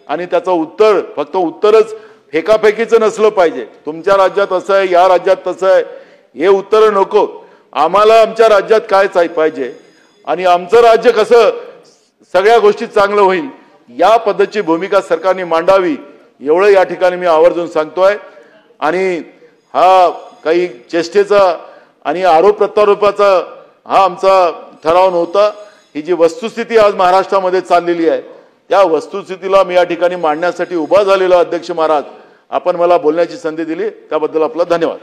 आणि त्याचं उत्तर फक्त उत्तरच फेकाफेकीचं नसलं पाहिजे. तुमच्या राज्यात असं आहे, या राज्यात तसं आहे, हे उत्तर नको. आम्हाला आमच्या राज्यात काय पाहिजे आणि आमचं राज्य कसं सगळ्या गोष्टी चांगलं होईल या पद्धतीची भूमिका सरकारने मांडावी एवढं या ठिकाणी मी आवर्जून सांगतोय. आणि हा काही चेष्टेचा आणि आरोप प्रत्यारोपाचा हा आमचा ठराव नव्हता. ही जी वस्तुस्थिती आज महाराष्ट्रामध्ये चाललेली आहे त्या वस्तुस्थितीला मी या ठिकाणी मांडण्यासाठी उभा झालेलो. अध्यक्ष महाराज, आपण मला बोलण्याची संधी दिली त्याबद्दल आपला धन्यवाद.